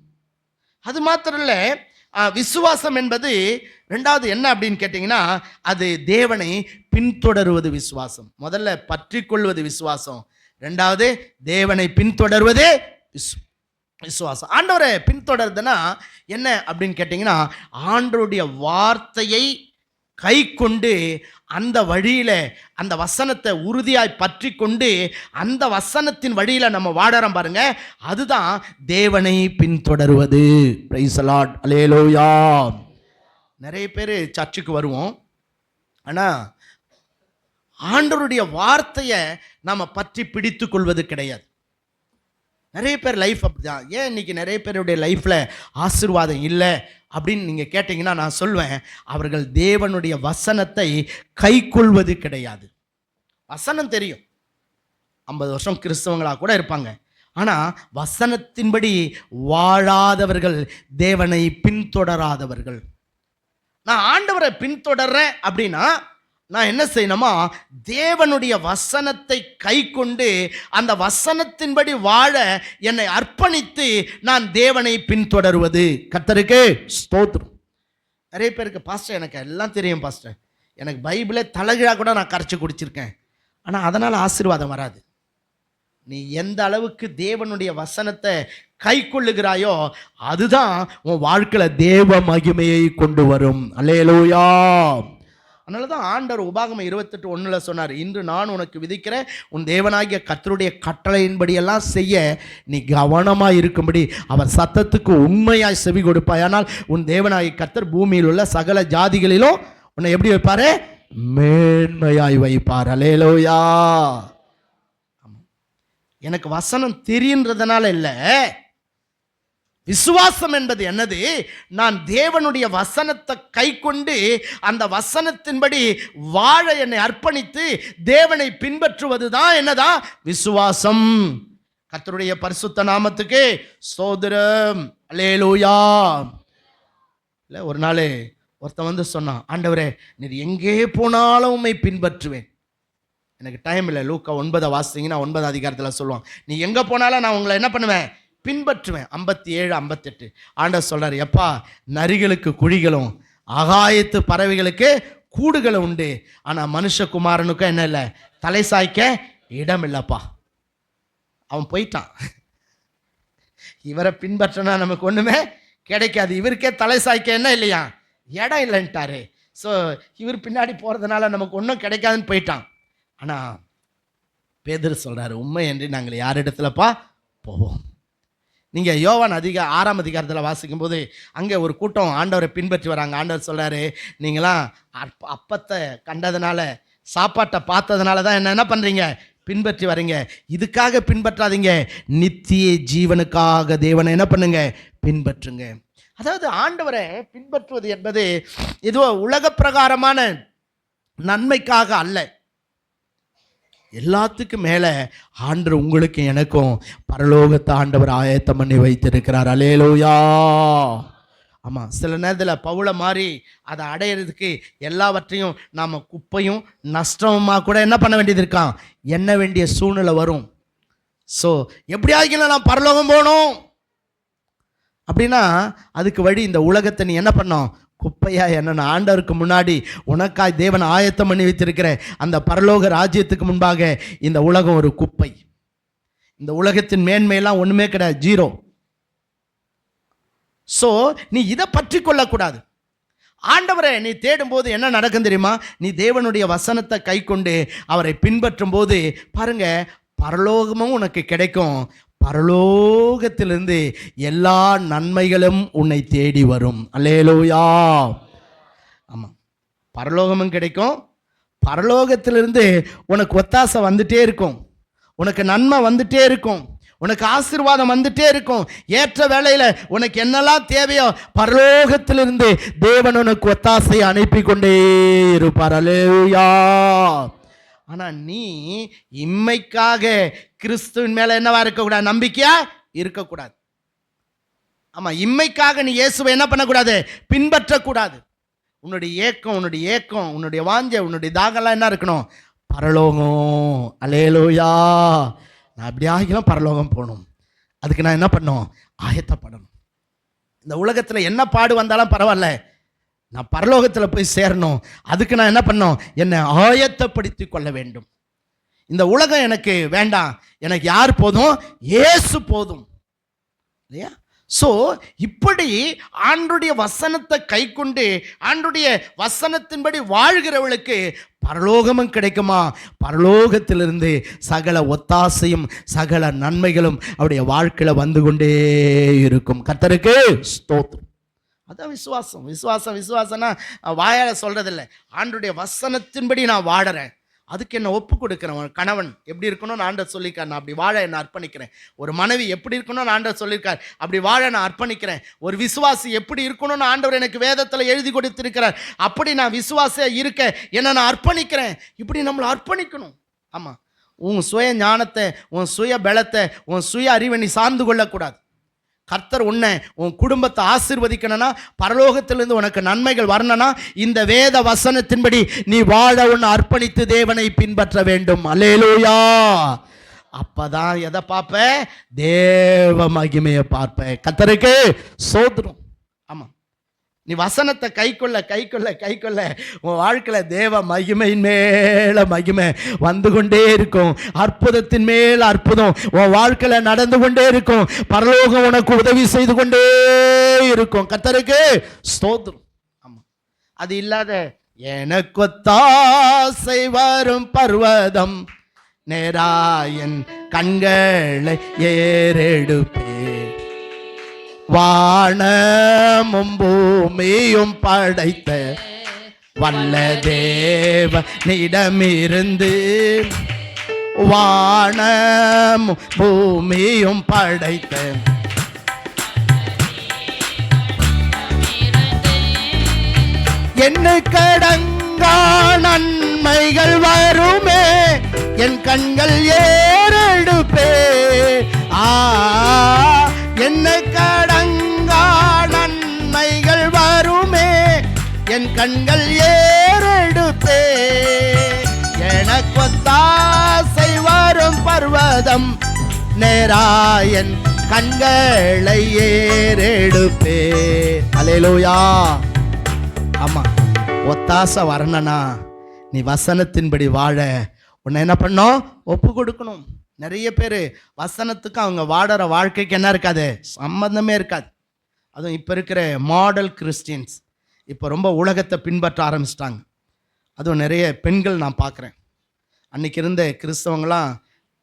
அது மாத்திரம் இல்லை, விசுவாசம் என்பது ரெண்டாவது என்ன அப்படின்னு கேட்டிங்கன்னா, அது தேவனை பின்தொடருவது விசுவாசம். முதல்ல பற்றி கொள்வது விசுவாசம், ரெண்டாவது தேவனை பின்தொடர்வதே விசுவாசம். ஆண்டவரை பின்தொடர்றதுன்னா என்ன அப்படின்னு கேட்டிங்கன்னா, ஆண்டவருடைய வார்த்தையை கை கொண்டு அந்த வழியில அந்த வசனத்தை உறுதியாய் பற்றி கொண்டு அந்த வசனத்தின் வழியில நம்ம வாழறோம் பாருங்க, அதுதான் தேவனை பின்தொடருவது. பிரைஸ் தி லார்ட், அல்லேலூயா. நிறைய பேர் சர்ச்சுக்கு வருவோம், ஆனா ஆண்டவருடைய வார்த்தையை நாம பற்றி பிடித்து கொள்வது கிடையாது. நிறைய பேர் லைஃப் அப்படிதான். ஏன் இன்னைக்கு நிறைய பேருடைய லைஃப்ல ஆசீர்வாதம் இல்லை அப்படின்னு நீங்க கேட்டீங்கன்னா நான் சொல்வேன், அவர்கள் தேவனுடைய வசனத்தை கை கொள்வது கிடையாது. வசனம் தெரியும், 50 வருஷம் கிறிஸ்தவங்களா கூட இருப்பாங்க, ஆனா வசனத்தின்படி வாழாதவர்கள் தேவனை பின்தொடராதவர்கள். நான் ஆண்டவரை பின்தொடர்றேன் அப்படின்னா நான் என்ன செய்யணுமா, தேவனுடைய வசனத்தை கை கொண்டு அந்த வசனத்தின்படி வாழ என்னை அர்ப்பணித்து நான் தேவனை பின்தொடருவது. கர்த்தருக்கு ஸ்தோத்திரம். நிறைய பேருக்கு, பாஸ்டர் எனக்கு எல்லாம் தெரியும் பாஸ்டர், எனக்கு பைபிளே தலைகீழாக கூட நான் கரைச்சி குடிச்சிருக்கேன், ஆனால் அதனால் ஆசீர்வாதம் வராது. நீ எந்த அளவுக்கு தேவனுடைய வசனத்தை கை கொள்ளுகிறாயோ அதுதான் உன் வாழ்க்கையில் தேவ மகிமையை கொண்டு வரும். அல்லேலூயா. அதனால தான் ஆண்டவர் உபாகமம் 28:1 சொன்னார், இன்று நான் உனக்கு விதிக்கிற உன் தேவனாகிய கர்த்தருடைய கட்டளையின்படியெல்லாம் செய்ய நீ கவனமாக இருக்கும்படி அவர் சத்தத்துக்கு உண்மையாய் செவி கொடுப்பாய், ஆனால் உன் தேவனாகிய கர்த்தர் பூமியில் உள்ள சகல ஜாதிகளிலும் உன்னை எப்படி வைப்பாரு, மேன்மையாய் வைப்பார். அல்லேலூயா. எனக்கு வசனம் தெரியுன்றதுனால இல்லை, விசுவாசம் என்பது என்னது, நான் தேவனுடைய வசனத்தை கை கொண்டு அந்த வசனத்தின்படி வாழ என்னை அர்ப்பணித்து தேவனை பின்பற்றுவது தான் என்னதான் விசுவாசம். கர்த்தருடைய பரிசுத்த நாமத்துக்கு ஸ்தோத்திரம். அல்லேலூயா. இல்லை, ஒரு நாள் ஒருத்தன் வந்து சொன்னான், ஆண்டவரே நீர் எங்கே போனாலும் உம்மை பின்பற்றுவேன். எனக்கு டைம் இல்லை, லூக்கா 9 வாசிங்கன்னா 9 அதிகாரத்தில் சொல்லுவான், நீ எங்கே போனாலும் நான் உங்களை என்ன பண்ணுவேன், பின்பற்றுவேன். 57, 58 ஆண்டவர் சொல்றாரு, எப்பா நரிகளுக்கு குழிகளும் ஆகாயத்து பறவைகளுக்கு கூடுகளும் உண்டு, ஆனால் மனுஷகுமாரனுக்கும் என்ன இல்லை, தலை சாய்க்க இடம் இல்லைப்பா. அவன் போயிட்டான். இவரை பின்பற்றினா நமக்கு ஒன்றுமே கிடைக்காது, இவருக்கே தலை சாய்க்க என்ன இல்லையா, இடம் இல்லைன்ட்டாரு. ஸோ இவர் பின்னாடி போகிறதுனால நமக்கு ஒன்றும் கிடைக்காதுன்னு போயிட்டான். ஆனால் பேதுரு சொல்கிறாரு, உண்மை என்று நாங்கள் யார் இடத்துலப்பா போவோம். நீங்கள் யோவான் 6ஆம் அதிகாரத்தில் வாசிக்கும்போது அங்கே ஒரு கூட்டம் ஆண்டவரை பின்பற்றி வராங்க. ஆண்டவர் சொல்கிறாரு, நீங்களாம் அப்பத்தை கண்டதுனால, சாப்பாட்டை பார்த்ததுனால தான் என்ன பண்ணுறீங்க, பின்பற்றி வரீங்க. இதுக்காக பின்பற்றாதீங்க, நித்திய ஜீவனுக்காக தேவனை என்ன பண்ணுங்க, பின்பற்றுங்க. அதாவது ஆண்டவரை பின்பற்றுவது என்பது இதுவோ உலக பிரகாரமான நன்மைக்காக அல்ல, எல்லாத்துக்கும் மேலே ஆண்டவர் உங்களுக்கு எனக்கும் பரலோகத்தை ஆண்டவர் ஆயத்தம் பண்ணி வைத்திருக்கிறார். அல்லேலூயா. ஆமாம், சில நேரத்தில் பவுலை மாதிரி அதை அடையிறதுக்கு எல்லாவற்றையும் நாம் குப்பையும் நஷ்டமாக கூட என்ன பண்ண வேண்டியது இருக்கான், எண்ண வேண்டிய சூழ்நிலை வரும். ஸோ எப்படியாகிலும் நான் பரலோகம் போகணும் அப்படின்னா அதுக்கு வழி இந்த உலகத்தை நீ என்ன பண்ணோம், குப்பையா என்ன. ஆண்டவருக்கு முன்னாடி உனக்காய் தேவன் ஆயத்தம் பண்ணி வைத்திருக்கிற அந்த பரலோக ராஜ்யத்துக்கு முன்பாக இந்த உலகம் ஒரு குப்பை. இந்த உலகத்தின் மேன்மையெல்லாம் ஒன்றுமே கிடையாது, ஜீரோ. ஸோ நீ இதை பற்றி கொள்ளக்கூடாது. ஆண்டவரை நீ தேடும்போது என்ன நடக்கும் தெரியுமா, நீ தேவனுடைய வசனத்தை கை கொண்டு அவரை பின்பற்றும் போது பாருங்க, பரலோகமும் உனக்கு கிடைக்கும், பரலோகத்திலிருந்து எல்லா நன்மைகளும் உன்னை தேடி வரும். அல்லேலூயா. ஆமாம், பரலோகமும் கிடைக்கும், பரலோகத்திலிருந்து உனக்கு ஒத்தாசை வந்துட்டே இருக்கும், உனக்கு நன்மை வந்துட்டே இருக்கும், உனக்கு ஆசீர்வாதம் வந்துட்டே இருக்கும். ஏற்ற வேளையில் உனக்கு என்னெல்லாம் தேவையோ பரலோகத்திலிருந்து தேவன் உனக்கு ஒத்தாசை அனுப்பி கொண்டே இருப்பார். அல்லேலூயா. ஆனால் நீ இம்மைக்காக கிறிஸ்துவின் மேலே என்னவா இருக்கக்கூடாது, நம்பிக்கையா இருக்கக்கூடாது. ஆமாம், இம்மைக்காக நீ இயேசுவை என்ன பண்ணக்கூடாது, பின்பற்றக்கூடாது. உன்னுடைய ஏக்கம், உன்னுடைய வாஞ்சை, உன்னுடைய தாகம்லாம் என்ன இருக்கணும், பரலோகம். அல்லேலூயா. நான் அப்படி ஆகிலாம் பரலோகம் போகணும், அதுக்கு நான் என்ன பண்ணணும், ஆயத்தப்படணும். இந்த உலகத்தில் என்ன பாடு வந்தாலும் பரவாயில்ல, நான் பரலோகத்தில் போய் சேரணும், அதுக்கு நான் என்ன பண்ணணும், என்னை ஆயத்தப்படுத்தி கொள்ள வேண்டும். இந்த உலகம் எனக்கு வேண்டாம், எனக்கு யார் போதும், இயேசு போதும் இல்லையா. ஸோ இப்படி ஆண்டுடைய வசனத்தை கை கொண்டு ஆண்டுடைய வசனத்தின்படி வாழ்கிறவளுக்கு பரலோகமும் கிடைக்குமா? பரலோகத்திலிருந்து சகல ஒத்தாசையும் சகல நன்மைகளும் அவருடைய வாழ்க்கையில் வந்து கொண்டே இருக்கும். கர்த்தருக்கு ஸ்தோத்திரம். அதான் விசுவாசம். விசுவாசம்னா வாயால் சொல்கிறதில்ல. ஆண்டுடைய வசனத்தின்படி நான் வாடுறேன், அதுக்கு என்ன ஒப்பு கொடுக்குறேன். ஒரு கணவன் எப்படி இருக்கணும்னு ஆண்டவர் சொல்லியிருக்கார், நான் அப்படி வாழ என்ன அர்ப்பணிக்கிறேன். ஒரு மனைவி எப்படி இருக்கணும்னு ஆண்டவர் சொல்லியிருக்கார், அப்படி வாழ நான் அர்ப்பணிக்கிறேன். ஒரு விசுவாசி எப்படி இருக்கணும்னு ஆண்டவர் எனக்கு வேதத்தில் எழுதி கொடுத்திருக்கிறார், அப்படி நான் விசுவாசியாக இருக்க என்ன நான் அர்ப்பணிக்கிறேன். இப்படி நம்மளை அர்ப்பணிக்கணும். ஆமாம், உன் சுய ஞானத்தை, உன் சுய பலத்தை, உன் சுய அறிவை நீ சார்ந்து கொள்ளக்கூடாது. கர்த்தர் உன்னை உன் குடும்பத்தை ஆசீர்வதிக்கணும்னா, பரலோகத்திலிருந்து உனக்கு நன்மைகள் வரணும்னா, இந்த வேத வசனத்தின்படி நீ வாழ உன்னை அர்ப்பணித்து தேவனை பின்பற்ற வேண்டும். அல்லேலூயா. அப்பதான் எதை பார்ப்ப? தேவ மகிமையை பார்ப்ப. கர்த்தருக்கு ஸ்தோத்திரம். ஆமாம், நீ வசனத்தை கைக்கொள்ள உன் வாழ்க்கையில் தேவ மகிமையின் மேல மகிமை வந்து கொண்டே இருக்கும். அற்புதத்தின் மேல் அற்புதம் உன் வாழ்க்கையில் நடந்து கொண்டே இருக்கும். பரலோகம் உனக்கு உதவி செய்து கொண்டே இருக்கும். கர்த்தருக்கு ஸ்தோத்திரம். ஆமாம், அது இல்லாத எனக்கொத்தாசை வரும் பர்வதம் நேராயன் கண்களை ஏறெடுப்பே, வானமும் பூமியும் படைத்த வல்ல தேவனிடமிருந்து, வானமும் பூமியும் படைத்த என்ன கடங்கா நன்மைகள் வருமே, என் கண்கள் ஏறெடுப்பே. என்ன கடங்கா நன்மைகள் வருமே, என் கண்கள் ஏறெடுப்பே. எனக்கொத்தாசை வரும் பர்வதம் நேராயன் கண்களை ஏறெடுப்பே. அல்லேலூயா. ஆமா, ஒத்தாசை வரணும்னா நீ வசனத்தின்படி வாழ உன்னை என்ன பண்ணணும்? ஒப்பு கொடுக்கணும். நிறைய பேர் வசனத்துக்கு அவங்க வாடுற வாழ்க்கைக்கு என்ன இருக்காது? சம்பந்தமே இருக்காது. அதுவும் இப்போ இருக்கிற மாடல் கிறிஸ்டியன்ஸ் இப்போ ரொம்ப உலகத்தை பின்பற்ற ஆரம்பிச்சிட்டாங்க. அதுவும் நிறைய பெண்கள் நான் பார்க்குறேன். அன்றைக்கி இருந்த கிறிஸ்தவங்களாம்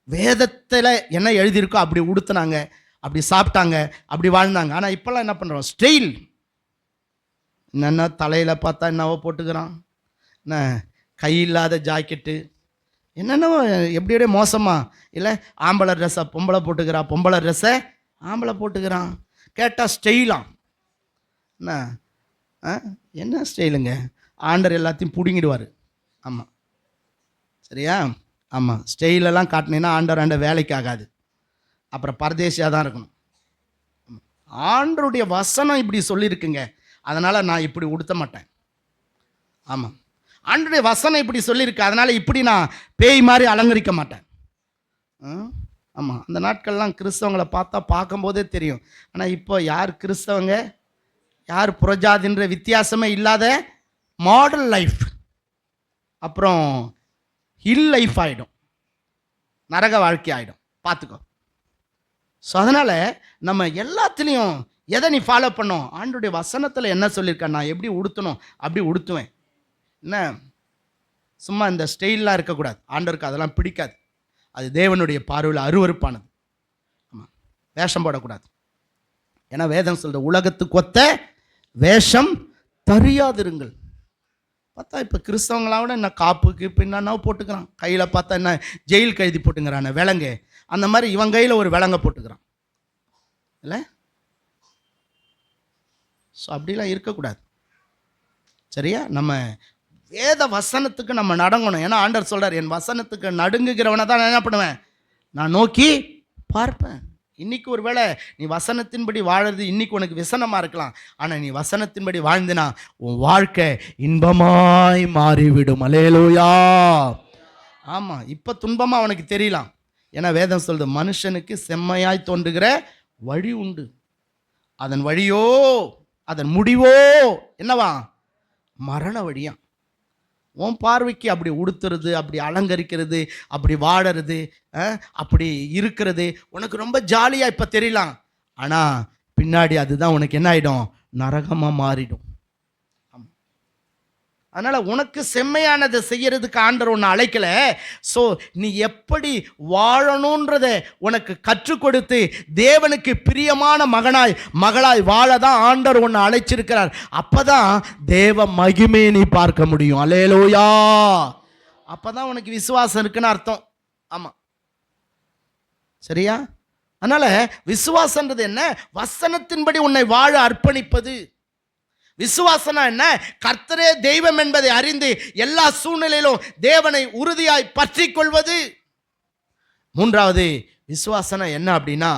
வேதத்தில் என்ன எழுதியிருக்கோ அப்படி உடுத்துனாங்க, அப்படி சாப்பிட்டாங்க, அப்படி வாழ்ந்தாங்க. ஆனால் இப்போல்லாம் என்ன பண்ணுறோம்? ஸ்டைல். என்னென்ன தலையில் பார்த்தா என்னவோ போட்டுக்கிறான், என்ன கை இல்லாத ஜாக்கெட்டு, என்னென்னவோ எப்படியோட மோசமாக இல்லை. ஆம்பளை ட்ரெஸ்ஸை பொம்பளை போட்டுக்கிறான், பொம்பளை ட்ரெஸ்ஸை ஆம்பளை போட்டுக்கிறான். கேட்டால் ஸ்டைலாம். என்ன ஸ்டைலுங்க? ஆண்டர் எல்லாத்தையும் பிடுங்கிடுவார். ஆமாம், சரியா? ஆமாம், ஸ்டைலெல்லாம் காட்டினீங்கன்னா ஆண்டர் வேலைக்கு ஆகாது, அப்புறம் பரதேசியாக தான் இருக்கணும். ஆண்டருடைய வசனம் இப்படி சொல்லியிருக்குங்க, அதனால் நான் இப்படி உடுத்த மாட்டேன். ஆமாம், ஆண்டருடைய வசனம் இப்படி சொல்லியிருக்கு, அதனால் இப்படி நான் பேய் மாதிரி அலங்கரிக்க மாட்டேன். ஆமாம், அந்த நாட்கள்லாம் கிறிஸ்தவங்களை பார்த்தா பார்க்கும்போதே தெரியும். ஆனால் இப்போ யார் கிறிஸ்தவங்க யார் புறஜாதின்ற வித்தியாசமே இல்லாத மாடல் லைஃப், அப்புறம் ஹில் லைஃப் ஆகிடும், நரக வாழ்க்கை ஆகிடும். பார்த்துக்கோ. ஸோ அதனால் நம்ம எல்லாத்துலேயும் எதை நீ ஃபாலோ பண்ணோம்? ஆண்டருடைய வசனத்தில் என்ன சொல்லியிருக்கேன், நான் எப்படி உடுத்தணும் அப்படி உடுத்துவேன். என்ன சும்மா இந்த ஸ்டைல்லாம் இருக்கக்கூடாது. ஆண்டவருக்கு அதெல்லாம் பிடிக்காது. அது தேவனுடைய பார்வையில் அருவருப்பானது. ஆமாம், வேஷம் போடக்கூடாது. ஏன்னா வேதம் சொல்கிற உலகத்துக்கு ஒத்த வேஷம் தரியாதிருங்கள். பார்த்தா இப்போ கிறிஸ்தவங்களாவோட என்ன காப்புக்கு இப்போ என்னன்னா போட்டுக்கிறான். கையில் பார்த்தா என்ன ஜெயில் கைதி போட்டுங்கிறான் விலங்கு, அந்த மாதிரி இவன் கையில் ஒரு விலங்கை போட்டுக்கிறான் இல்லை. ஸோ அப்படிலாம் இருக்கக்கூடாது. சரியா? நம்ம வேத வசனத்துக்கு நம்ம நடங்கணும். ஏன்னா ஆண்டவர் சொல்கிறார், என் வசனத்துக்கு நடுங்குகிறவனை தான் நான் என்ன பண்ணுவேன்? நான் நோக்கி பார்ப்பேன். இன்றைக்கி ஒரு வேளை நீ வசனத்தின்படி வாழறது இன்றைக்கி உனக்கு விசனமாக இருக்கலாம். ஆனால் நீ வசனத்தின்படி வாழ்ந்தினா உன் வாழ்க்கை இன்பமாய் மாறிவிடும். அல்லேலூயா. ஆமாம், இப்போ துன்பமாக அவனுக்கு தெரியலாம். ஏன்னா வேதம் சொல்லுது, மனுஷனுக்கு செம்மையாய் தோன்றுகிற வழி உண்டு, அதன் வழியோ அதன் முடிவோ என்னவா? மரண வழியா. உன் பார்வைக்கு அப்படி உடுத்துறது, அப்படி அலங்கரிக்கிறது, அப்படி வாடுறது, அப்படி இருக்கிறது உனக்கு ரொம்ப ஜாலியாக இப்போ தெரியலாம். ஆனால் பின்னாடி அதுதான் உனக்கு என்ன ஆகிடும்? நரகமாக மாறிடும். அதனால் உனக்கு செம்மையானதை செய்யறதுக்கு ஆண்டவர் உன்னை அழைக்கல. ஸோ நீ எப்படி வாழணுன்றதை உனக்கு கற்றுக் கொடுத்து தேவனுக்கு பிரியமான மகளாய் வாழ தான் ஆண்டவர் உன்னை அழைச்சிருக்கிறார். அப்பதான் தேவ மகிமையை நீ பார்க்க முடியும். அல்லேலூயா. அப்பதான் உனக்கு விசுவாசம் இருக்குன்னு அர்த்தம். ஆமாம், சரியா? அதனால விசுவாசன்றது என்ன? வசனத்தின்படி உன்னை வாழ அர்ப்பணிப்பது. விசுவாசனா என்ன? கர்த்தரே தெய்வம் என்பதை அறிந்து எல்லா சூழ்நிலையிலும் தேவனை உறுதியாய் பற்றி கொள்வது. மூன்றாவது விசுவாசனா என்ன அப்படின்னா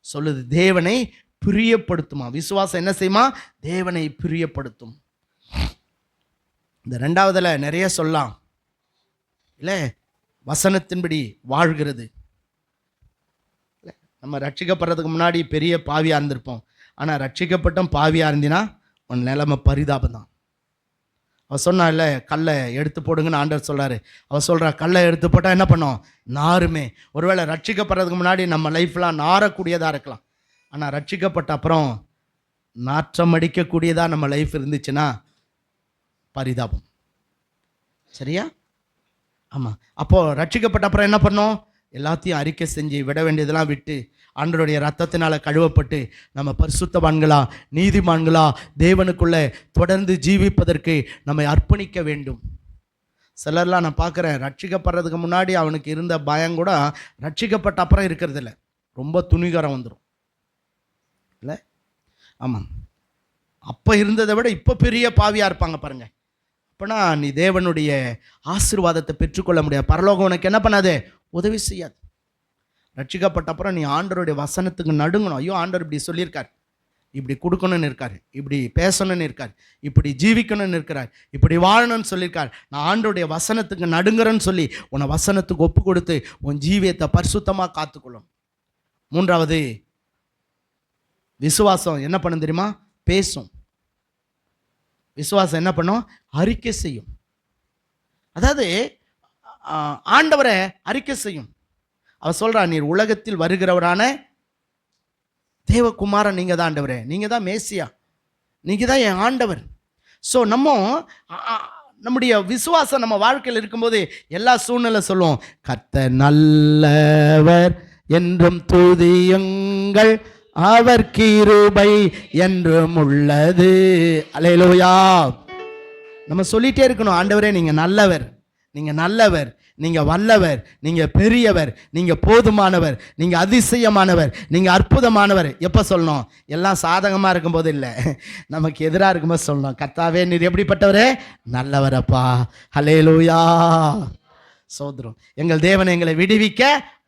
சொல்லுது, தேவனை பிரியப்படுத்துமா. விசுவாசம் என்ன செய்யுமா? தேவனை பிரியப்படுத்தும். இந்த ரெண்டாவதுல நிறைய சொல்லலாம் இல்லை, வசனத்தின்படி வாழ்கிறது. நம்ம ரட்சிக்கப்படுறதுக்கு முன்னாடி பெரிய பாவியாக இருந்திருப்போம். ஆனால் ரட்சிக்கப்பட்டும் பாவியாக இருந்தினா உன் நிலைமை பரிதாபம் தான். அவள் சொன்னா இல்லை, கல்லை எடுத்து போடுங்கன்னு ஆண்டவர் சொல்கிறாரு. அவள் சொல்கிறா, கல்லை எடுத்து போட்டால் என்ன பண்ணோம்? நாருமே. ஒருவேளை ரட்சிக்கப்படுறதுக்கு முன்னாடி நம்ம லைஃப்லாம் நாரக்கூடியதாக இருக்கலாம். ஆனால் ரட்சிக்கப்பட்ட அப்புறம் நாற்றம் அடிக்கக்கூடியதாக நம்ம லைஃப் இருந்துச்சுன்னா பரிதாபம். சரியா? ஆமாம். அப்போது ரட்சிக்கப்பட்ட அப்புறம் என்ன பண்ணோம்? எல்லாத்தையும் அறிக்கை செஞ்சு விட வேண்டியதெல்லாம் விட்டு ஆண்டவருடைய ரத்தத்தினால கழுவப்பட்டு நம்ம பரிசுத்தவான்களா நீதிமான்களா தேவனுக்குள்ளே தொடர்ந்து ஜீவிப்பதற்கு நம்மை அர்ப்பணிக்க வேண்டும். சிலர்லாம் நான் பார்க்குறேன், ரட்சிக்கப்படுறதுக்கு முன்னாடி அவனுக்கு இருந்த பயம் கூட ரட்சிக்கப்பட்ட அப்புறம் இருக்கிறது இல்லை. ரொம்ப துணிகரம் வந்துடும் இல்லை? ஆமாம். அப்போ இருந்ததை விட இப்போ பெரிய பாவியாக இருப்பாங்க பாருங்க. அப்போனா நீ தேவனுடைய ஆசீர்வாதத்தை பெற்றுக்கொள்ள முடியாது. பரலோகம் உனக்கு என்ன பண்ணாது? உதவி செய்யாது. ரட்சிக்கப்பட்ட அப்புறம் நீ ஆண்டவருடைய வசனத்துக்கு நடுங்கணும். ஐயோ, ஆண்டவர் இப்படி சொல்லியிருக்கார், இப்படி கொடுக்கணும்னு இருக்கார், இப்படி பேசணும்னு இருக்கார், இப்படி ஜீவிக்கணும்னு இருக்கிறார், இப்படி வாழணும்னு சொல்லியிருக்கார். நான் ஆண்டவருடைய வசனத்துக்கு நடுங்குறேன்னு சொல்லி உன்னை வசனத்துக்கு ஒப்பு கொடுத்து உன் ஜீவியத்தை பரிசுத்தமாக காத்துக்கொள்ளும். மூன்றாவது விசுவாசம் என்ன பண்ணும் தெரியுமா? பேசும். விசுவாசம் என்ன பண்ணும்? அறிக்கை செய்யும். அதாவது ஆண்டவரை அறிக்கை செய்யும். அவர் சொல்றா, நீர் உலகத்தில் வருகிறவரான தேவகுமாரன் நீங்க தான் ஆண்டவரே, நீங்க தான் மேசியா, நீங்க தான் என் ஆண்டவர். ஸோ நம்முடைய விசுவாசம் நம்ம வாழ்க்கையில் இருக்கும்போது எல்லா சூழ்நிலை சொல்லுவோம், கர்த்தர் நல்லவர் என்றும் துதியுங்கள், அவர் கிருபை என்றும் உள்ளது. அல்லேலூயா. நம்ம சொல்லிட்டே இருக்கணும், ஆண்டவரே நீங்க நல்லவர், நீங்க நல்லவர், நீங்க வல்லவர், நீங்க பெரியவர், நீங்க போதுமானவர், நீங்க அதிசயமானவர், நீங்க அற்புதமானவர். எப்போ சொல்லணும்? எல்லாம் சாதகமாக இருக்கும்போது இல்லை, நமக்கு எதிராக இருக்கும்போது சொல்லணும். கர்த்தாவே நீர் எப்படிப்பட்டவரே? நல்லவரப்பா. ஹல்லேலூயா. சோதரம். எங்கள் தேவன் எங்களை விடுவிக்க